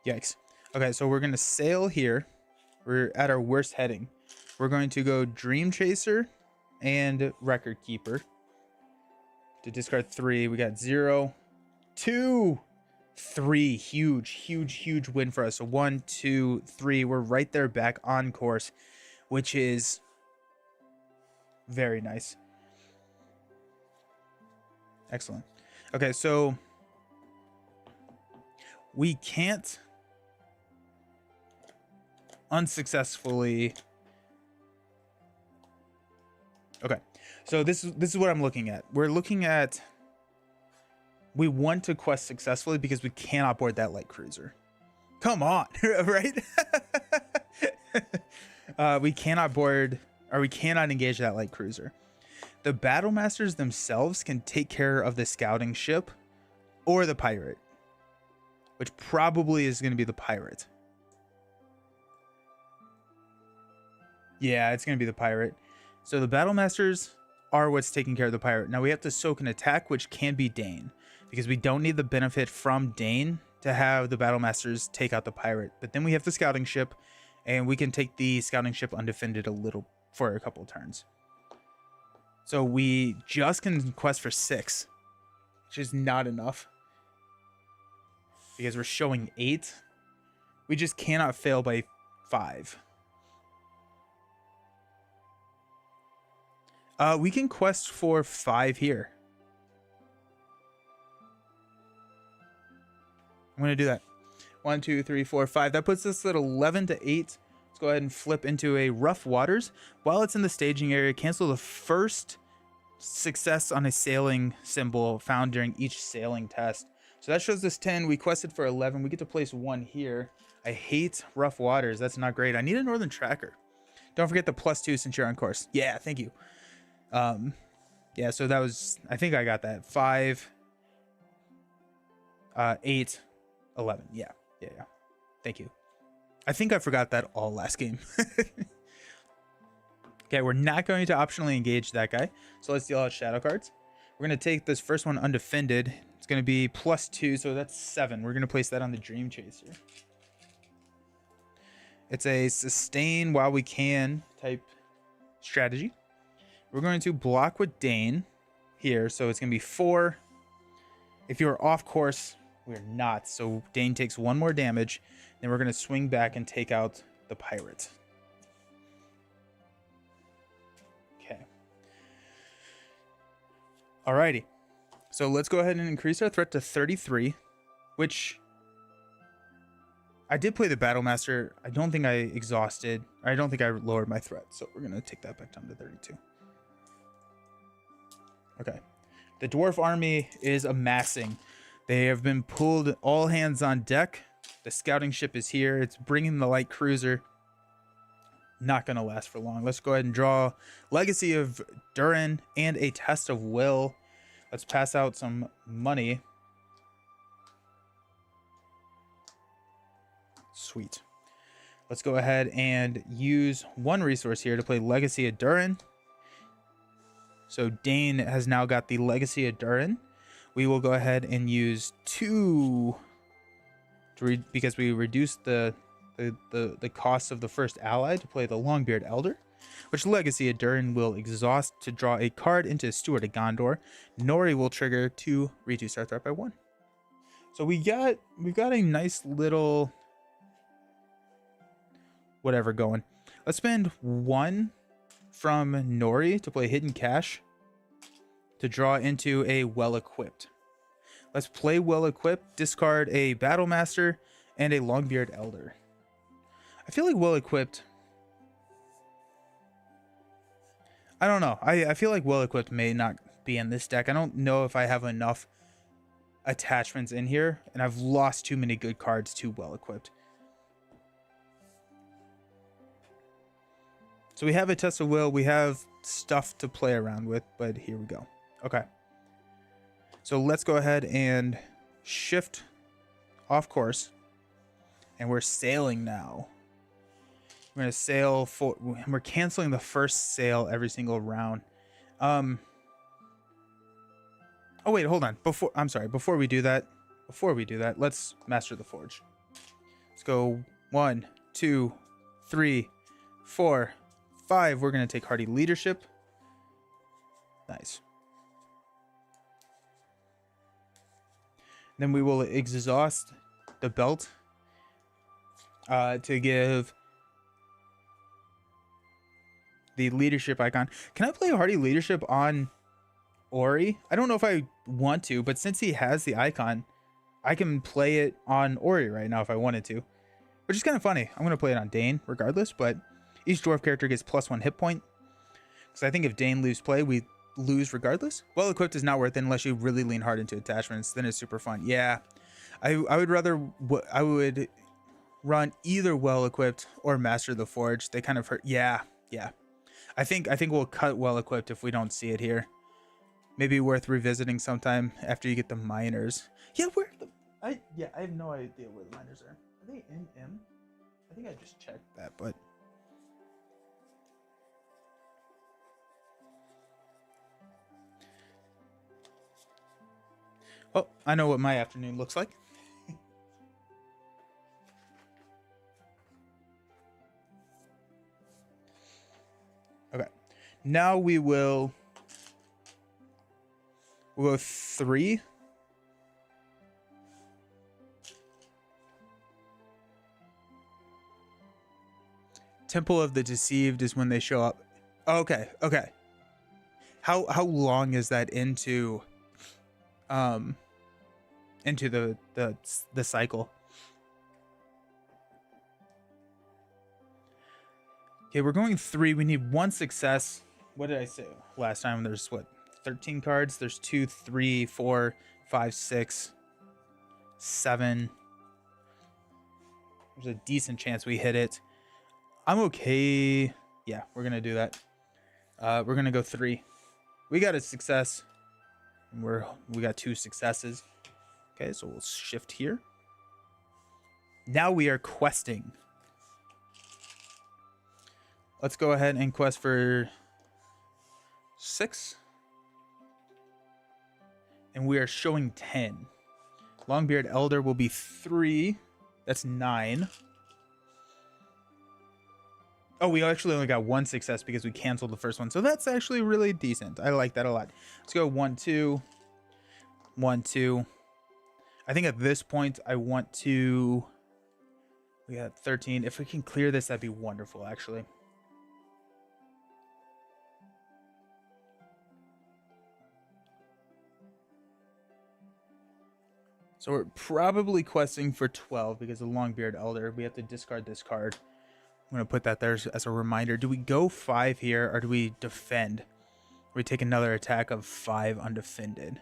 Yikes. Okay, so we're going to sail here. We're at our worst heading. We're going to go Dream Chaser and Record Keeper. To discard 3, we got 0, 2, 3. Huge, huge, huge win for us. So 1, 2, 3. We're right there back on course, which is very nice. Excellent. Okay, so we can't unsuccessfully... Okay, so this is what I'm looking at. We're looking at... We want to quest successfully because we cannot board that light cruiser. Come on, right? We cannot board, or we cannot engage that light cruiser. The Battle Masters themselves can take care of the scouting ship or the pirate, which probably is going to be the pirate. Yeah, it's going to be the pirate. So the Battle Masters are what's taking care of the pirate. Now we have to soak an attack, which can be Dane, because we don't need the benefit from Dane to have the Battle Masters take out the pirate. But then we have the scouting ship, and we can take the scouting ship undefended a little for a couple of turns. So we just can quest for 6, which is not enough, because we're showing 8. We just cannot fail by 5. We can quest for 5 here. I'm going to do that. 1, 2, 3, 4, 5. That puts us at 11 to 8. Let's go ahead and flip into a rough waters. While it's in the staging area, cancel the first success on a sailing symbol found during each sailing test. So that shows us 10. We quested for 11. We get to place 1 here. I hate rough waters. That's not great. I need a northern tracker. Don't forget the +2 since you're on course. Yeah, thank you. Yeah, so that was, I think I got that. 5, 8, 11. Yeah. Thank you. I think I forgot that all last game. Okay, we're not going to optionally engage that guy. So let's deal out shadow cards. We're going to take this first one undefended. It's going to be +2, so that's 7. We're going to place that on the Dream Chaser. It's a sustain while we can type strategy. We're going to block with Dane here, so it's going to be 4. If you're off course, we're not. So Dane takes 1 more damage. Then we're going to swing back and take out the pirate. Okay. Alrighty. So let's go ahead and increase our threat to 33, which I did play the Battle Master. I don't think I exhausted. I don't think I lowered my threat. So we're going to take that back down to 32. Okay. The dwarf army is amassing. They have been pulled all hands on deck. The scouting ship is here. It's bringing the light cruiser. Not going to last for long. Let's go ahead and draw Legacy of Durin and a Test of Will. Let's pass out some money. Sweet. Let's go ahead and use 1 resource here to play Legacy of Durin. So Dane has now got the Legacy of Durin. We will go ahead and use 2 because we reduced the cost of the first ally to play the Longbeard Elder, which Legacy of Durin will exhaust to draw a card into Steward of Gondor. Nori will trigger to reduce our threat by 1. So we've got a nice little whatever going. Let's spend 1 from Nori to play Hidden Cash to draw into a Well-Equipped. Let's play Well-Equipped, discard a Battle Master and a Longbeard Elder. I feel like Well-Equipped, I don't know. I feel like Well-Equipped may not be in this deck. I don't know if I have enough attachments in here, and I've lost too many good cards to Well-Equipped. So we have a Test of Will. We have stuff to play around with, but here we go. Okay. So let's go ahead and shift off course. And we're sailing now. We're going to sail for... We're canceling the first sail every single round. Oh, wait, hold on. Before we do that, let's master the forge. Let's go 1, 2, 3, 4, 5. We're going to take Hardy Leadership. Nice. Then we will exhaust the belt to give the leadership icon. Can I play Hardy Leadership on Ori? I don't know if I want to, but since he has the icon, I can play it on Ori right now if I wanted to, which is kind of funny. I'm going to play it on Dane regardless, but each dwarf character gets +1 hit point. Because I think if Dane lose play, we lose regardless. Well-Equipped is not worth it unless you really lean hard into attachments. Then it's super fun. Yeah, I would rather... I would run either Well-Equipped or Master the Forge. They kind of hurt. Yeah. I think we'll cut Well-Equipped if we don't see it here. Maybe worth revisiting sometime after you get the miners. Yeah, where the... I have no idea where the miners are. Are they in M? I think I just checked that, but... Oh, I know what my afternoon looks like. Okay. Now we'll go 3. Temple of the Deceived is when they show up. Okay. How long is that into into the cycle. Okay, we're going 3. We need 1 success. What did I say last time? There's what, 13 cards? There's 2, 3, 4, 5, 6, 7. There's a decent chance we hit it. I'm okay. Yeah, we're gonna do that. We're gonna go 3. We got a success. And we got 2 successes. Okay, so we'll shift here. Now we are questing. Let's go ahead and quest for 6. And we are showing 10. Longbeard Elder will be 3. That's 9. Oh, we actually only got 1 success because we canceled the first one. So that's actually really decent. I like that a lot. Let's go 1, 2. 1, 2. I think at this point I want to... We got 13. If we can clear this, that'd be wonderful, actually. So we're probably questing for 12 because of Longbeard Elder. We have to discard this card. I'm going to put that there as a reminder. Do we go 5 here or do we defend? We take another attack of 5 undefended.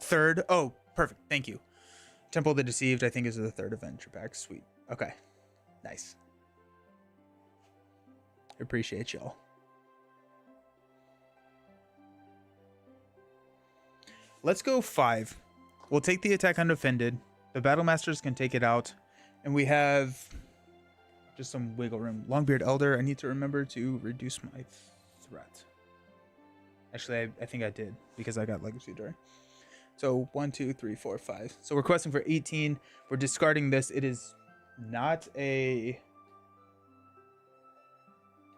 3rd. Oh, perfect. Thank you. Temple of the Deceived, I think, is the 3rd adventure pack. Sweet. Okay. Nice. Appreciate y'all. Let's go 5. We'll take the attack undefended. The Battle Masters can take it out. And we have just some wiggle room. Longbeard Elder, I need to remember to reduce my threat. Actually, I think I did because I got Legacy Jar. So 1, 2, 3, 4, 5. So we're questing for 18. We're discarding this. It is not a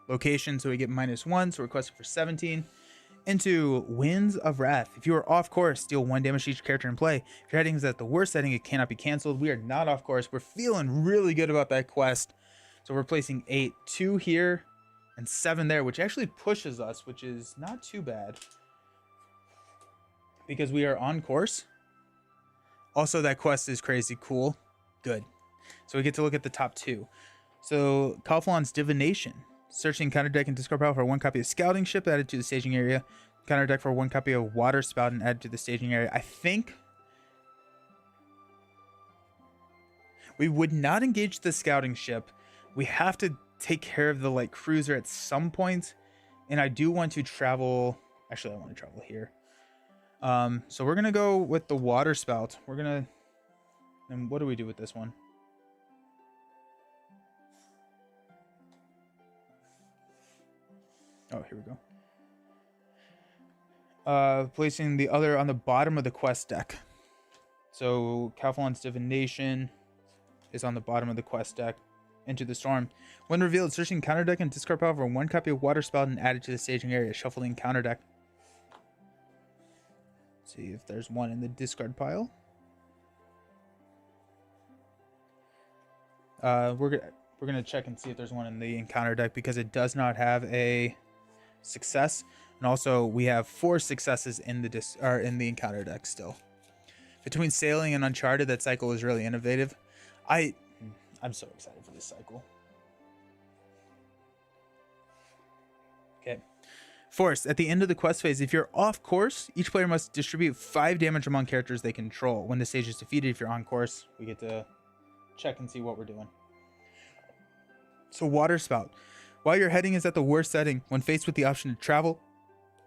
location, so we get -1. So we're questing for 17. Into Winds of Wrath. If you are off course, deal 1 damage to each character in play. If your heading is at the worst setting, it cannot be canceled. We are not off course. We're feeling really good about that quest. So we're placing 8, 2 here, and 7 there, which actually pushes us, which is not too bad. Because we are on course. Also, that quest is crazy cool. Good. So we get to look at the top 2. So, Calphalon's Divination. Searching counter deck and discard pile for 1 copy of Scouting Ship added to the staging area. Counter deck for 1 copy of Water Spout and added to the staging area. I think we would not engage the Scouting Ship. We have to take care of the light cruiser at some point. And I do want to travel. Actually, I want to travel here. So we're going to go with the Water Spout. We're going to... And what do we do with this one? Oh, here we go. Placing the other on the bottom of the quest deck. So Calphalon's Divination is on the bottom of the quest deck. Into the Storm. When revealed, searching counter deck and discard pile for 1 copy of Water Spout and added to the staging area. Shuffling counter deck. See if there's one in the discard pile. We're gonna check and see if there's one in the encounter deck because it does not have a success, and also we have 4 successes in the in the encounter deck still. Between Sailing and Uncharted, that cycle is really innovative. I'm so excited for this cycle. Okay. Force. At the end of the quest phase, if you're off course, each player must distribute 5 damage among characters they control. When the stage is defeated, if you're on course, we get to check and see what we're doing. So Water Spout. While your heading is at the worst setting, when faced with the option to travel,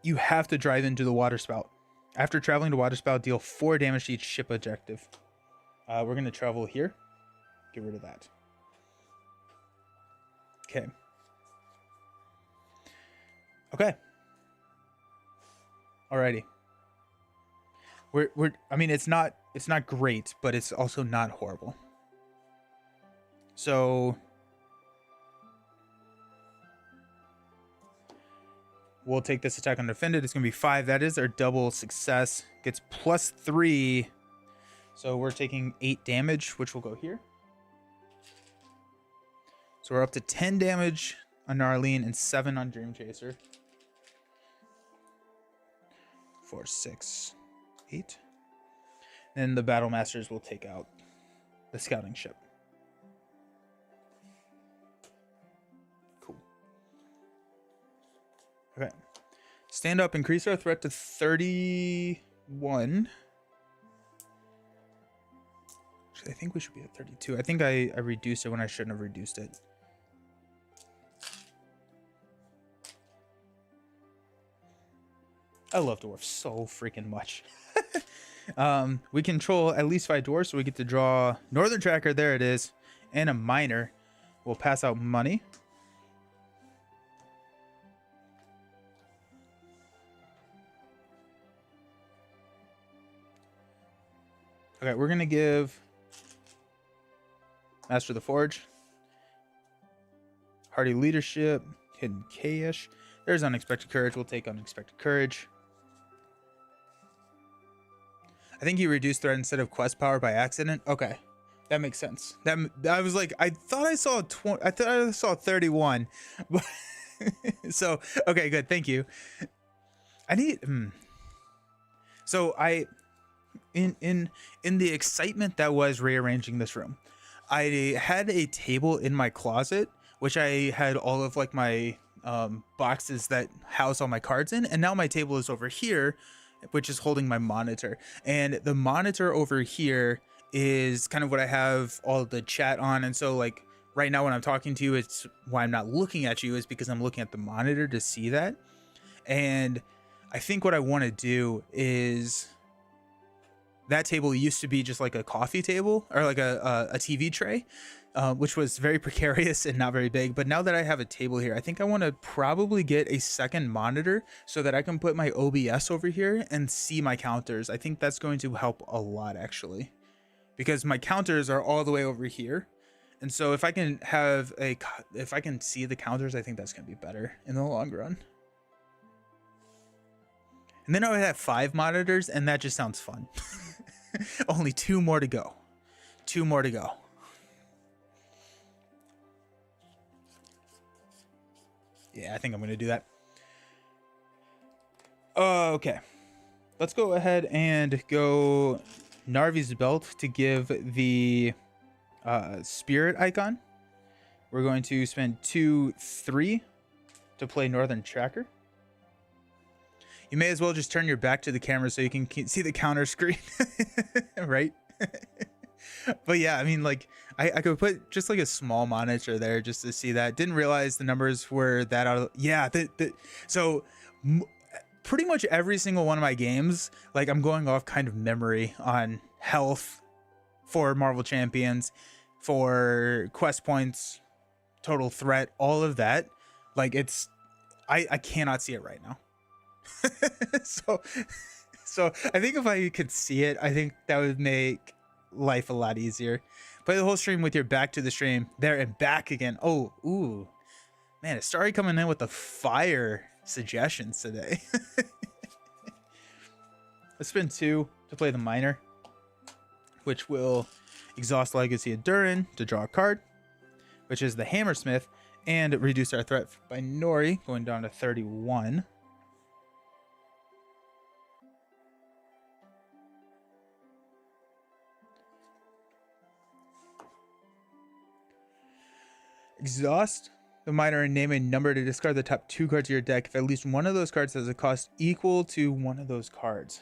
you have to drive into the Water Spout. After traveling to Water Spout, deal 4 damage to each ship objective. We're going to travel here. Get rid of that. Okay. Okay. Alrighty. I mean, it's not great, but it's also not horrible. So we'll take this attack undefended. It's going to be 5. That is our double success. Gets +3. So we're taking 8 damage, which will go here. So we're up to 10 damage on Narlene and 7 on Dream Chaser. 4, 6, 8. And the battle masters will take out the scouting ship. Cool. Okay. Stand up, increase our threat to 31. Actually, I think we should be at 32. I think I reduced it when I shouldn't have reduced it. I love dwarves so freaking much. We control at least 5 dwarves, so we get to draw Northern Tracker, there it is, and a miner. We'll pass out money. Okay, we're gonna give Master of the Forge, Hardy Leadership, Hidden Cash. There's Unexpected Courage. We'll take Unexpected Courage. I think you reduced threat instead of quest power by accident. Okay, that makes sense. That I was like, I thought I saw 20. I thought I saw 31. But so okay, good. Thank you. I need. So I, in the excitement that was rearranging this room, I had a table in my closet, which I had all of like my boxes that house all my cards in, and now my table is over here, which is holding my monitor. And the monitor over here is kind of what I have all the chat on. And so like right now when I'm talking to you, it's why I'm not looking at you is because I'm looking at the monitor to see that. And I think what I want to do is, that table used to be just like a coffee table or like a TV tray, which was very precarious and not very big. But now that I have a table here, I think I want to probably get a second monitor so that I can put my OBS over here and see my counters. I think that's going to help a lot actually, because my counters are all the way over here. And so if I can see the counters, I think that's going to be better in the long run. And then I would have 5 monitors, and that just sounds fun. Only 2 more to go. 2 more to go. Yeah, I think I'm going to do that. Okay. Let's go ahead and go Narvi's Belt to give the spirit icon. We're going to spend 2-3 to play Northern Tracker. You may as well just turn your back to the camera so you can see the counter screen, right? But yeah, I mean, like, I could put just like a small monitor there just to see that. Didn't realize the numbers were that out of, yeah. So pretty much every single one of my games, like I'm going off kind of memory on health for Marvel Champions, for quest points, total threat, all of that. Like it's, I cannot see it right now. so I think if I could see it, I think that would make life a lot easier. Play the whole stream with your back to the stream, there and back again. Oh, ooh, man, it's started coming in with the fire suggestions today. Let's spend 2 to play the miner, which will exhaust Legacy of Durin to draw a card, which is the Hammersmith, and reduce our threat by Nori, going down to 31. Exhaust the miner and name a number to discard the top 2 cards of your deck if at least one of those cards has a cost equal to one of those cards.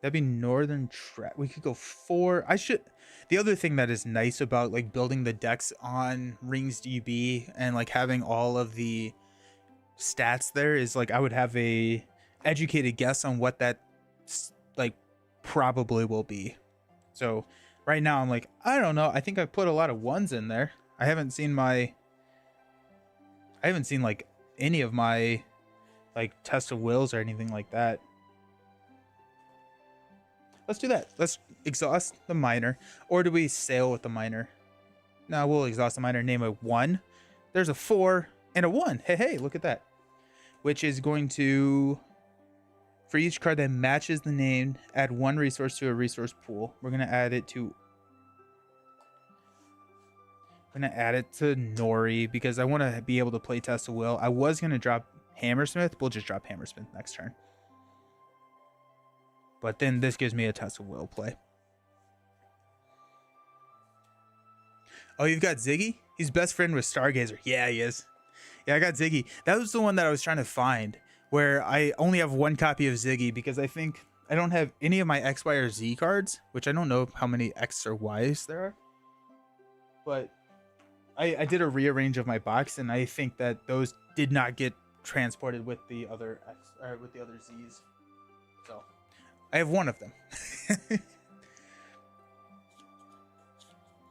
That'd be Northern Track. We could go 4. The other thing that is nice about like building the decks on Rings DB and like having all of the stats there is like I would have a educated guess on what that like probably will be. So right now I'm like, I don't know. I think I put a lot of 1s in there. I haven't seen like any of my like test of wills or anything like that. Let's do that. Let's exhaust the miner. Or do we sail with the miner? No, we'll exhaust the miner, name a 1. There's a 4 and a 1. Hey, look at that. Which is going to, for each card that matches the name, add 1 resource to a resource pool. We're going to add it to Nori because I want to be able to play test a will. I was going to drop Hammersmith. We'll just drop Hammersmith next turn. But then this gives me a test of will play. Oh, you've got Ziggy? He's best friend with Stargazer. Yeah, he is. Yeah, I got Ziggy. That was the one that I was trying to find, where I only have one copy of Ziggy because I think I don't have any of my X, Y, or Z cards, which I don't know how many X or Ys there are. But I did a rearrange of my box, and I think that those did not get transported with the other X or with the other Z's. So I have one of them.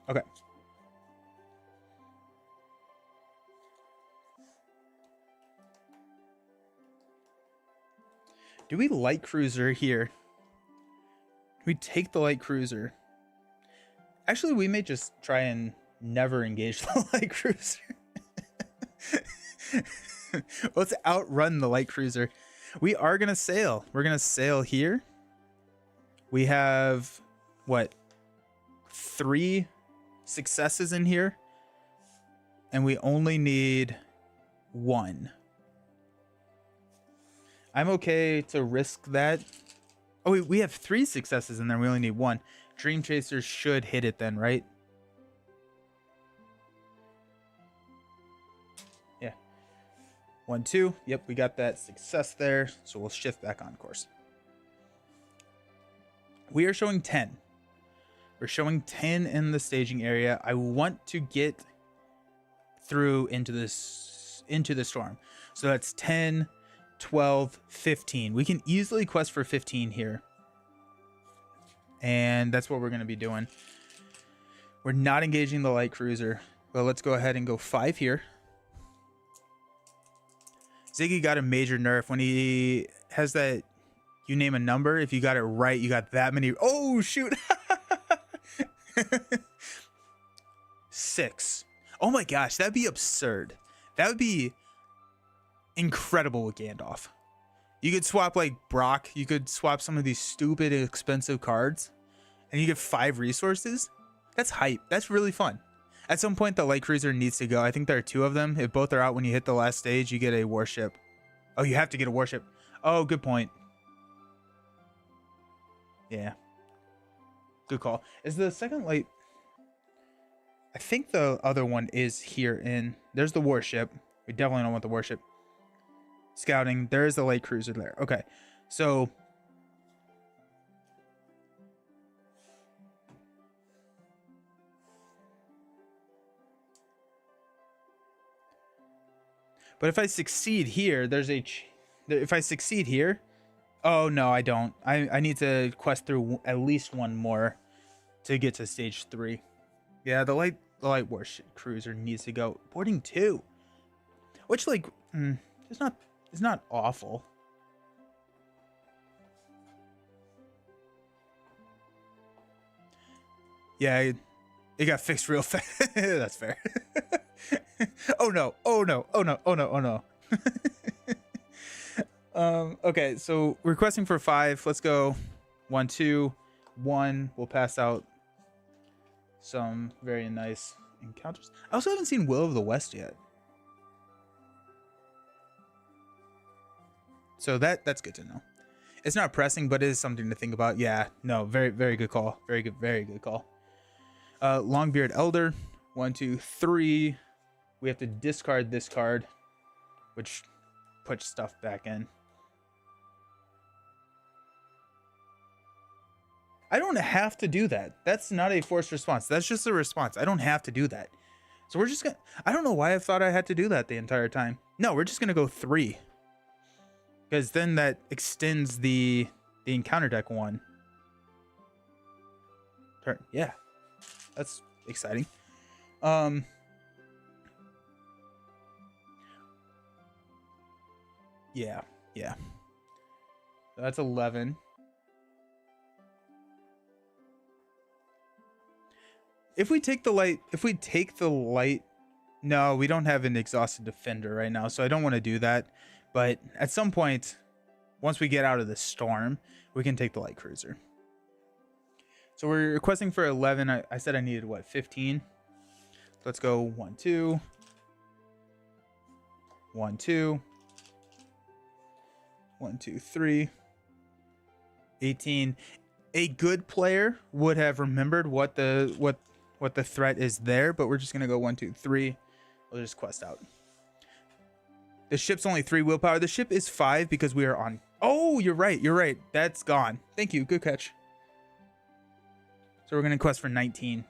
Okay. Do we light cruiser here? We take the light cruiser. Actually, we may just try and never engage the light cruiser. Let's outrun the light cruiser. We are gonna sail. We're gonna sail here. We have what? 3 successes in here, and we only need 1. I'm okay to risk that. Oh, we have 3 successes in there. We only need 1. Dream Chasers should hit it then, right? Yeah. 1, 2. Yep, we got that success there. So we'll shift back on course. We are showing 10. We're showing 10 in the staging area. I want to get through into the storm. So that's 10, 12, 15. We can easily quest for 15 here. And that's what we're going to be doing. We're not engaging the light cruiser. But let's go ahead and go 5 here. Ziggy got a major nerf when he has that you name a number. If you got it right, you got that many. Oh, shoot. 6. Oh my gosh, that'd be absurd. That would be incredible with Gandalf. You could swap like Brock. You could swap some of these stupid expensive cards, and you get 5 resources. That's hype. That's really fun. At some point, the light cruiser needs to go. I think there are 2 of them. If both are out when you hit the last stage, you get a warship. Oh, you have to get a warship. Oh, good point. Yeah. Good call. Is the second light... I think the other one is here in... There's the warship. We definitely don't want the warship. Scouting. There is the light cruiser there. Okay. So... But if I succeed here, there's a... If I succeed here... Oh, no, I don't. I need to quest through at least 1 more to get to stage 3. Yeah, the light warship cruiser needs to go. Boarding 2. Which, like, it's not awful. Yeah, it got fixed real fast. That's fair. Oh, no. Oh, no. Oh, no. Oh, no. Oh, no. Okay, so requesting for 5. Let's go 1, 2, 1. We'll pass out some very nice encounters. I also haven't seen Will of the West yet. So that's good to know. It's not pressing, but it is something to think about. Yeah, no, very, very good call. Very good call. Longbeard Elder. 1, 2, 3. We have to discard this card, which puts stuff back in. I don't have to do that. That's not a forced response. That's just a response. I don't have to do that. So we're just gonna... I don't know why I thought I had to do that the entire time. No, we're just gonna go 3. Because then that extends the encounter deck 1 turn. Yeah. That's exciting. Yeah. That's 11. If we take the light, no, we don't have an exhausted defender right now, so I don't want to do that. But at some point, once we get out of the storm, we can take the light cruiser. So we're requesting for 11. I said I needed, what, 15? Let's go 1, 2. 1, 2. 1, 2, 3. 18. A good player would have remembered what the threat is there, but we're just gonna go 1, 2, 3. We'll just quest out. The ship's only 3 willpower. The ship is 5 because we are on. Oh, you're right. You're right. That's gone. Thank you. Good catch. So we're gonna quest for 19.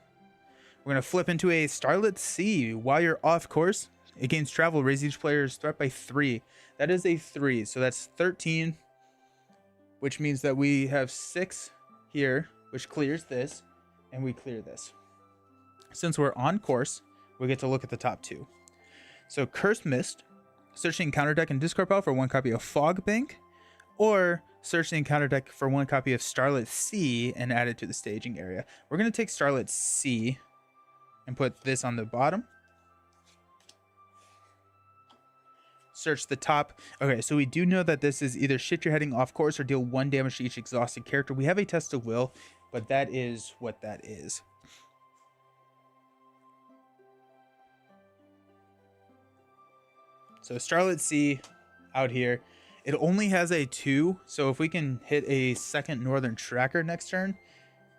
We're gonna flip into a Starlit Sea. While you're off course, it gains travel. Raise each player's threat by 3. That is a 3. So that's 13, which means that we have 6 here, which clears this, and we clear this. Since we're on course, we get to look at the top 2. So Cursed Mist, search the encounter deck and discard pile for 1 copy of Fog Bank, or search the encounter deck for 1 copy of Starlit Sea and add it to the staging area. We're going to take Starlit Sea and put this on the bottom. Search the top. Okay, so we do know that this is either shift your heading off course or deal 1 damage to each exhausted character. We have a test of will, but that is what that is. So Starlit Sea out here. It only has a 2, so if we can hit a second Northern Tracker next turn,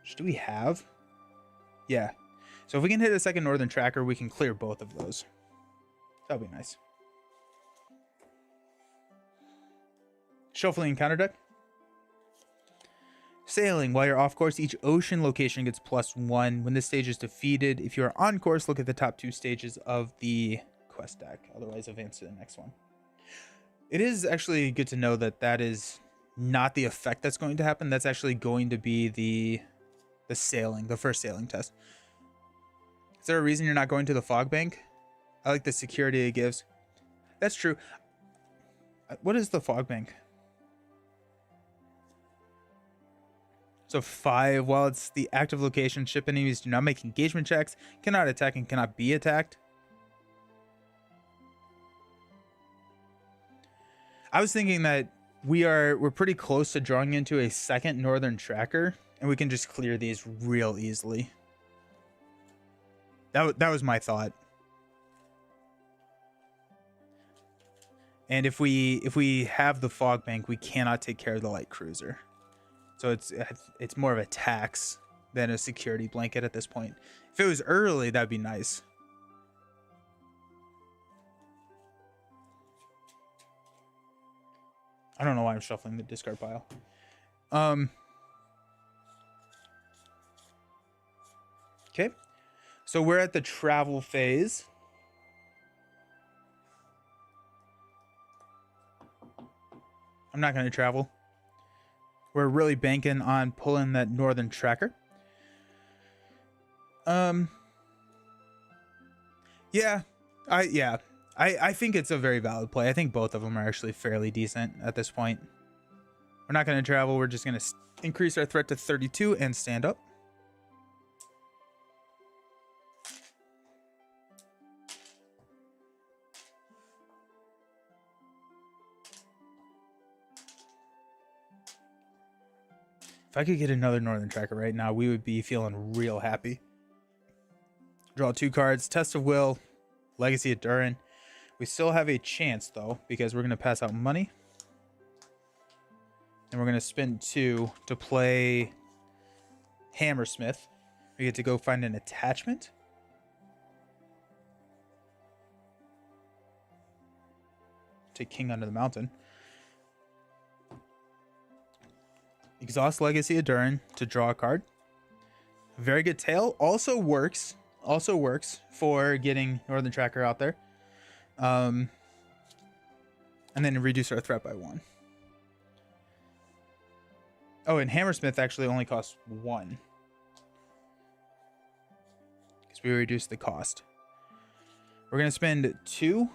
which do we have? Yeah. So if we can hit a second Northern Tracker, we can clear both of those. That'll be nice. Shuffling encounter deck. Sailing. While you're off course, each ocean location gets +1. When this stage is defeated, if you are on course, look at the top 2 stages of the quest deck. Otherwise, advance to the next one. It is actually good to know that that is not the effect that's going to happen. That's actually going to be the sailing, the first sailing test. Is there a reason you're not going to the Fog Bank? I like the security it gives. That's true. What is the Fog Bank? So 5, while it's the active location, ship enemies do not make engagement checks, cannot attack, and cannot be attacked. I was thinking that we're pretty close to drawing into a second Northern Tracker, and we can just clear these real easily. That was my thought. And if we have the Fog Bank, we cannot take care of the light cruiser. So it's more of a tax than a security blanket at this point. If it was early, that'd be nice. I don't know why I'm shuffling the discard pile. Okay. So we're at the travel phase. I'm not going to travel. We're really banking on pulling that Northern Tracker. Yeah. I think it's a very valid play. I think both of them are actually fairly decent at this point. We're not going to travel. We're just going to increase our threat to 32 and stand up. If I could get another Northern Tracker right now, we would be feeling real happy. Draw 2 cards. Test of Will. Legacy of Durin. We still have a chance, though, because we're going to pass out money. And we're going to spend 2 to play Hammersmith. We get to go find an attachment. Take King Under the Mountain. Exhaust Legacy of Durin to draw a card. Very good tail. Also works for getting Northern Tracker out there. And then reduce our threat by 1. Oh, and Hammersmith actually only costs 1. Because we reduced the cost. We're going to spend 2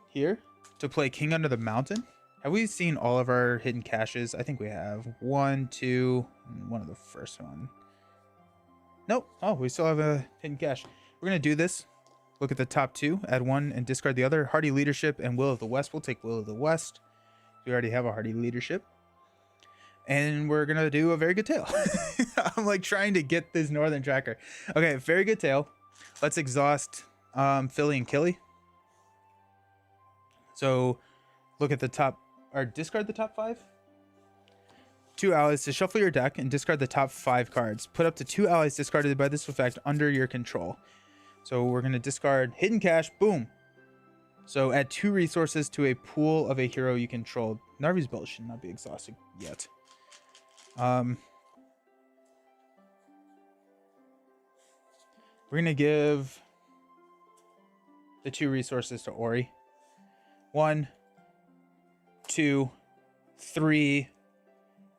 here to play King Under the Mountain. Have we seen all of our hidden caches? I think we have. 1, 2, and one of the first one. Nope. Oh, we still have a hidden cache. We're going to do this. Look at the top 2. Add 1 and discard the other. Hardy Leadership and Will of the West. We'll take Will of the West. We already have a Hardy Leadership. And we're going to do a very good tail. I'm like trying to get this Northern Tracker. Okay, very good tail. Let's exhaust Philly and Killy. So look at the top, or discard the top 5. 2 allies to shuffle your deck and discard the top 5 cards. Put up to 2 allies discarded by this effect under your control. So we're going to discard Hidden Cache. Boom. So add 2 resources to a pool of a hero you control. Narvi's Belt should not be exhausted yet. We're going to give the 2 resources to Ori. 1, 2, 3,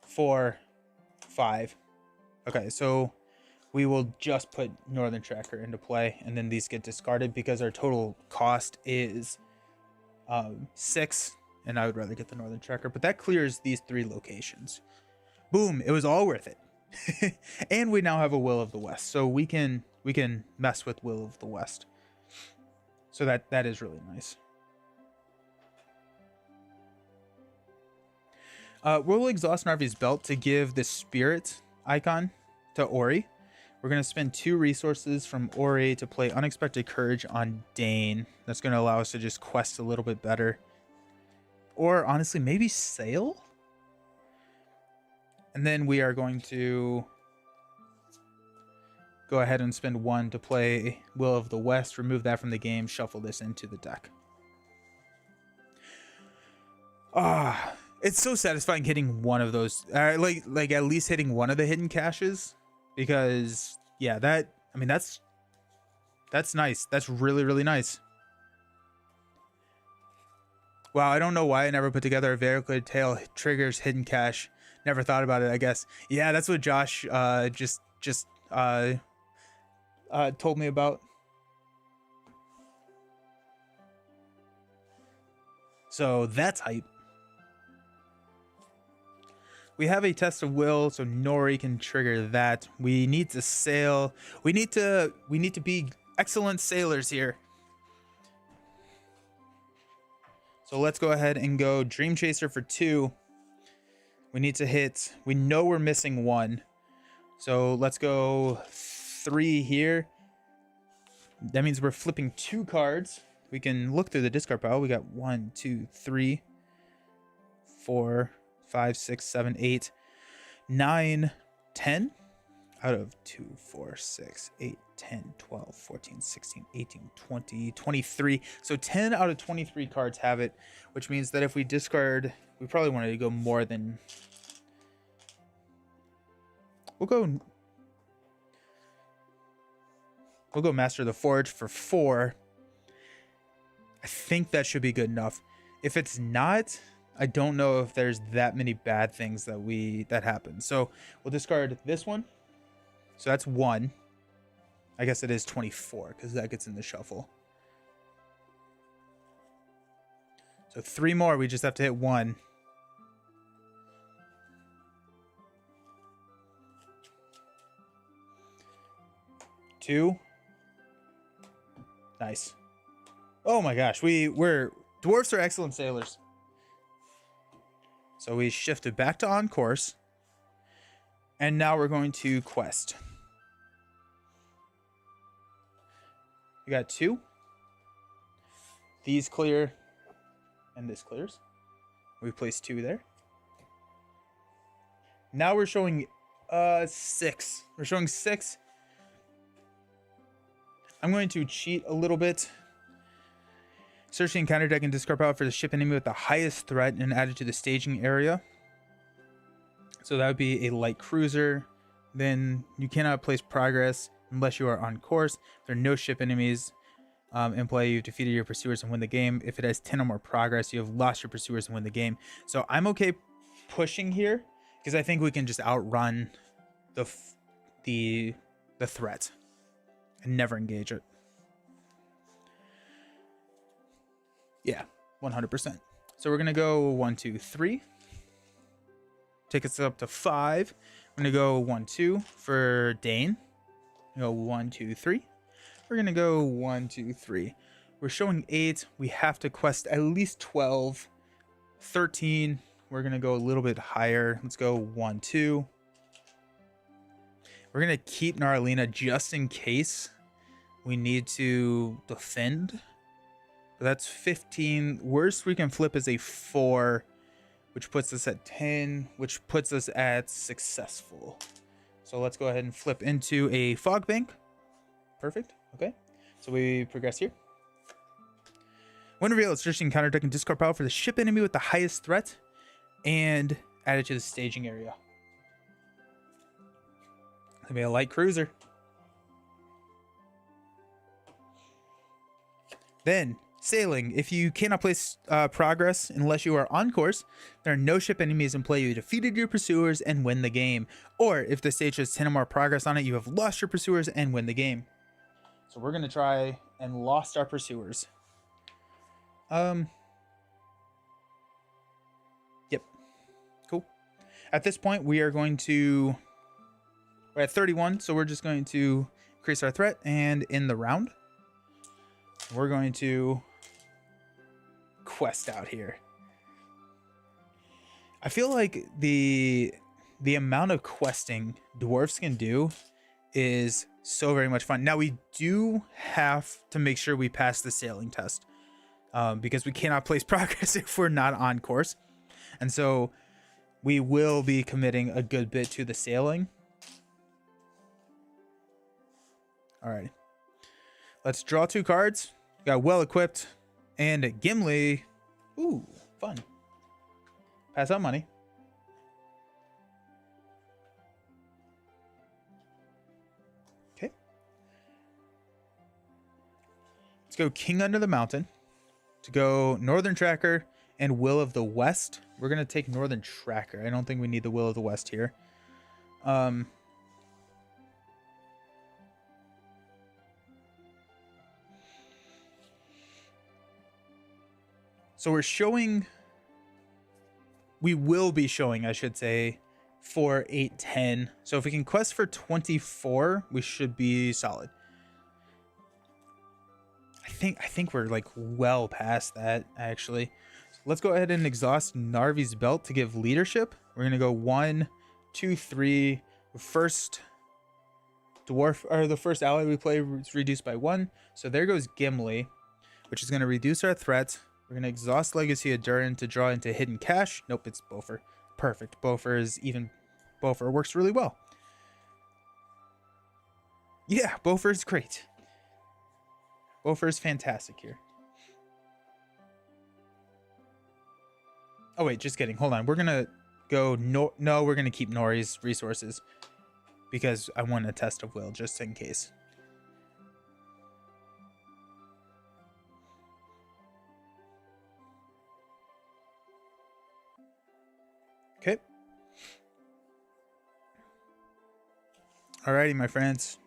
4, 5. Okay, so we will just put Northern Tracker into play, and then these get discarded because our total cost is 6, and I would rather get the Northern Tracker, but that clears these 3 locations. Boom, it was all worth it. And we now have a Will of the West, so we can mess with Will of the West. So that is really nice. We'll exhaust Narvi's Belt to give the Spirit icon to Ori. We're going to spend 2 resources from Ori to play Unexpected Courage on Dane. That's going to allow us to just quest a little bit better. Or honestly, maybe Sail? And then we are going to go ahead and spend 1 to play Will of the West, remove that from the game, shuffle this into the deck. It's so satisfying hitting one of those, like at least hitting one of the hidden caches, because yeah, that's nice. That's really, really nice. Wow, I don't know why I never put together a very good tail triggers hidden cache. Never thought about it, I guess. Yeah, that's what Josh just told me about. So that's hype. We have a test of will, so Nori can trigger that. We need to sail. We need to be excellent sailors here. So let's go ahead and go Dream Chaser for 2. We need to hit. We know we're missing 1. So let's go 3 here. That means we're flipping 2 cards. We can look through the discard pile. We got 1, 2, 3, 4, 5, 6, 7, 8, 9, 10 out of 2, 4, 6, 8, 10, 12, 14, 16, 18, 20, 23. So 10 out of 23 cards have it, which means that if we discard, we probably wanted to go more than... We'll go Master of the Forge for 4. I think that should be good enough. If it's not, I don't know if there's that many bad things that happen. So we'll discard this one. So that's 1. I guess it is 24 because that gets in the shuffle. So 3 more. We just have to hit 1. Two. Nice. Oh my gosh, dwarves are excellent sailors. So we shifted back to on course. And now we're going to quest. We got 2. These clear. And this clears. We placed 2 there. Now we're showing 6. We're showing 6. I'm going to cheat a little bit. Search the encounter deck and discard power for the ship enemy with the highest threat and add it to the staging area. So that would be a light cruiser. Then you cannot place progress unless you are on course. If there are no ship enemies in play, you've defeated your pursuers and win the game. If it has 10 or more progress, you have lost your pursuers and win the game. So I'm okay pushing here because I think we can just outrun the threat and never engage it. Yeah, 100%. So we're gonna go 1, 2, 3. Take us up to 5. We're gonna go 1, 2 for Dane. Go 1, 2, 3. We're gonna go 1, 2, 3. We're showing 8. We have to quest at least 12. 13. We're gonna go a little bit higher. Let's go 1, 2. We're gonna keep Narlina just in case we need to defend. But that's 15. Worst we can flip is a 4, which puts us at 10, which puts us at successful. So let's go ahead and flip into a fog bank. Perfect. Okay. So we progress here. When revealed, it's just encounter deck and discard power for the ship enemy with the highest threat and add it to the staging area. It'll be a light cruiser. Then, sailing. If you cannot place progress unless you are on course, there are no ship enemies in play. You defeated your pursuers and win the game. Or if the stage has 10 or more progress on it, you have lost your pursuers and win the game. So we're going to try and lost our pursuers. Yep. Cool. At this point, we're at 31, so we're just going to increase our threat, and in the round, we're going to quest out here. I feel like the amount of questing dwarves can do is so very much fun. Now we do have to make sure we pass the sailing test. Because we cannot place progress if we're not on course. And so we will be committing a good bit to the sailing. All right. Let's draw 2 cards. Got well equipped and Gimli. Ooh, fun. Pass out money. Okay. Let's go King Under the Mountain. To go Northern Tracker and Will of the West. We're going to take Northern Tracker. I don't think we need the Will of the West here. So we're showing... We will be showing, I should say, 4, 8, 10. So if we can quest for 24, we should be solid. I think we're like well past that, actually. So let's go ahead and exhaust Narvi's Belt to give leadership. We're gonna go 1, 2, 3. First dwarf, or the first ally we play is reduced by 1. So there goes Gimli, which is gonna reduce our threat. We're gonna exhaust Legacy of Durin to draw into Hidden Cash. Nope, it's Bofer. Perfect. Bofer works really well. Yeah, Bofer is great. Bofer is fantastic here. Oh wait, just kidding. Hold on. We're gonna go no, we're gonna keep Nori's resources because I want a test of will just in case. Okay. Alrighty, my friends.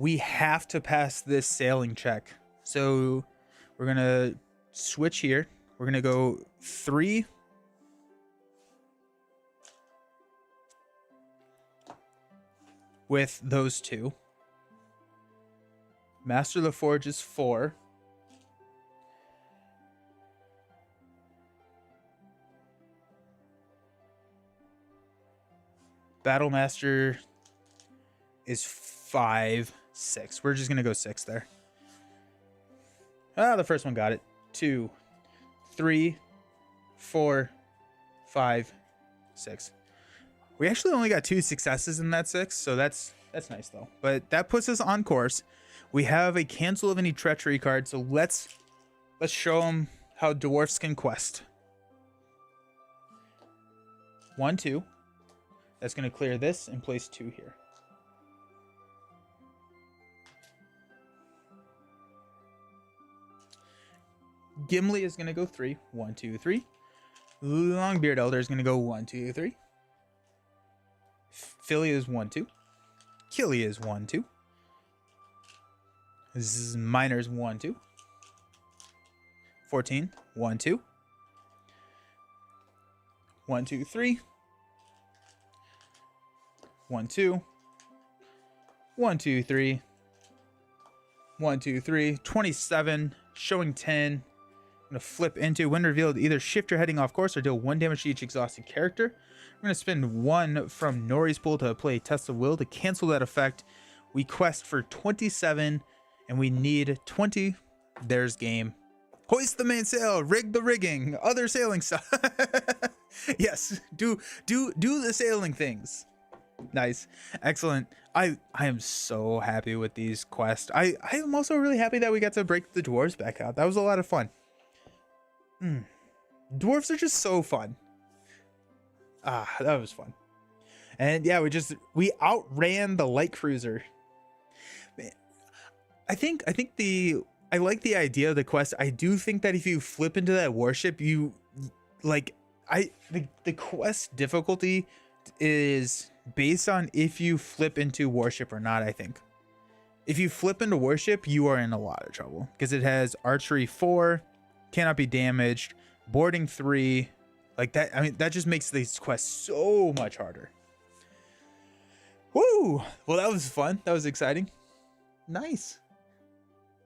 We have to pass this sailing check. So we're going to switch here. We're going to go 3. With those 2. Master of the Forge is 4. Battle Master is 5, 6. We're just gonna go 6 there. Ah, the first one got it. 2, 3, 4, 5, 6. We actually only got 2 successes in that 6, so that's nice though. But that puts us on course. We have a cancel of any treachery card, so let's show them how dwarfs can quest. 1, 2. That's going to clear this and place 2 here. Gimli is going to go 3. 1, 2, 3. Longbeard Elder is going to go 1, 2, 3. Philly is 1, 2. Killy is 1, 2. Miner's 1, 2. 14. 1, 2. 1, 2, 3. 1, 2. 1, 2, 3. 1, 2, 3. 27. Showing 10. I'm going to flip into when revealed. Either shift your heading off course or deal 1 damage to each exhausted character. We're going to spend 1 from Nori's pool to play Test of Will to cancel that effect. We quest for 27 and we need 20. There's game. Hoist the mainsail, rig the rigging, other sailing stuff. Yes, do the sailing things. Nice, excellent. I am so happy with these quests. I am also really happy that we got to break the dwarves back out. That was a lot of fun. Dwarves are just so fun. Ah, that was fun. And yeah, we outran the light cruiser. Man, I like the idea of the quest. I do think that if you flip into that warship, you like the quest difficulty is based on if you flip into warship or not. I think if you flip into warship, you are in a lot of trouble because it has archery 4, cannot be damaged, boarding 3, like that. I mean, that just makes these quests so much harder. Woo! Well, that was fun. That was exciting. Nice.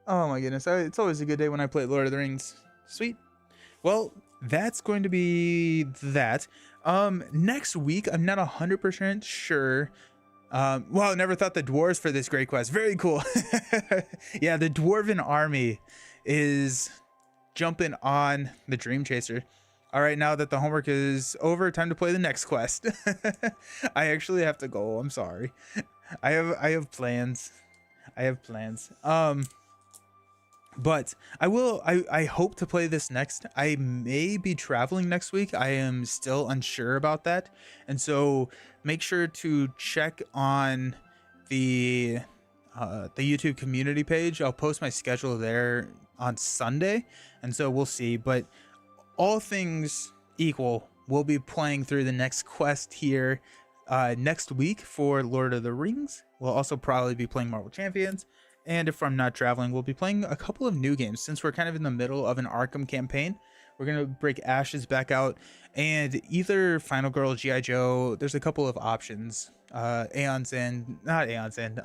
Oh my goodness. It's always a good day when I play Lord of the Rings. Sweet. Well, that's going to be that. Next week, I'm not 100% sure. Well, I never thought the dwarves for this great quest. Very cool. Yeah, the dwarven army is jumping on the Dream Chaser. All right, now that the homework is over, time to play the next quest. I actually have to go. I'm sorry. I have plans. But I hope to play this next. I may be traveling next week. I am still unsure about that. And so make sure to check on the YouTube community page. I'll post my schedule there on Sunday. And so we'll see. But all things equal, we'll be playing through the next quest here next week for Lord of the Rings. We'll also probably be playing Marvel Champions. And if I'm not traveling, we'll be playing a couple of new games. Since we're kind of in the middle of an Arkham campaign, we're going to break Ashes back out. And either Final Girl, G.I. Joe, there's a couple of options. Aeon's End, not Aeon's End,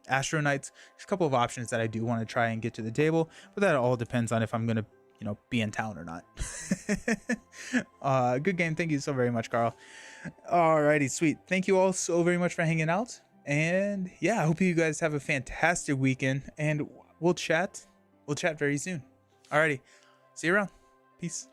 Astro Knights. There's a couple of options that I do want to try and get to the table. But that all depends on if I'm going to, be in town or not. Good game. Thank you so very much, Carl. Alrighty, sweet. Thank you all so very much for hanging out. And yeah, I hope you guys have a fantastic weekend, and we'll chat very soon. Alrighty, see you around. Peace.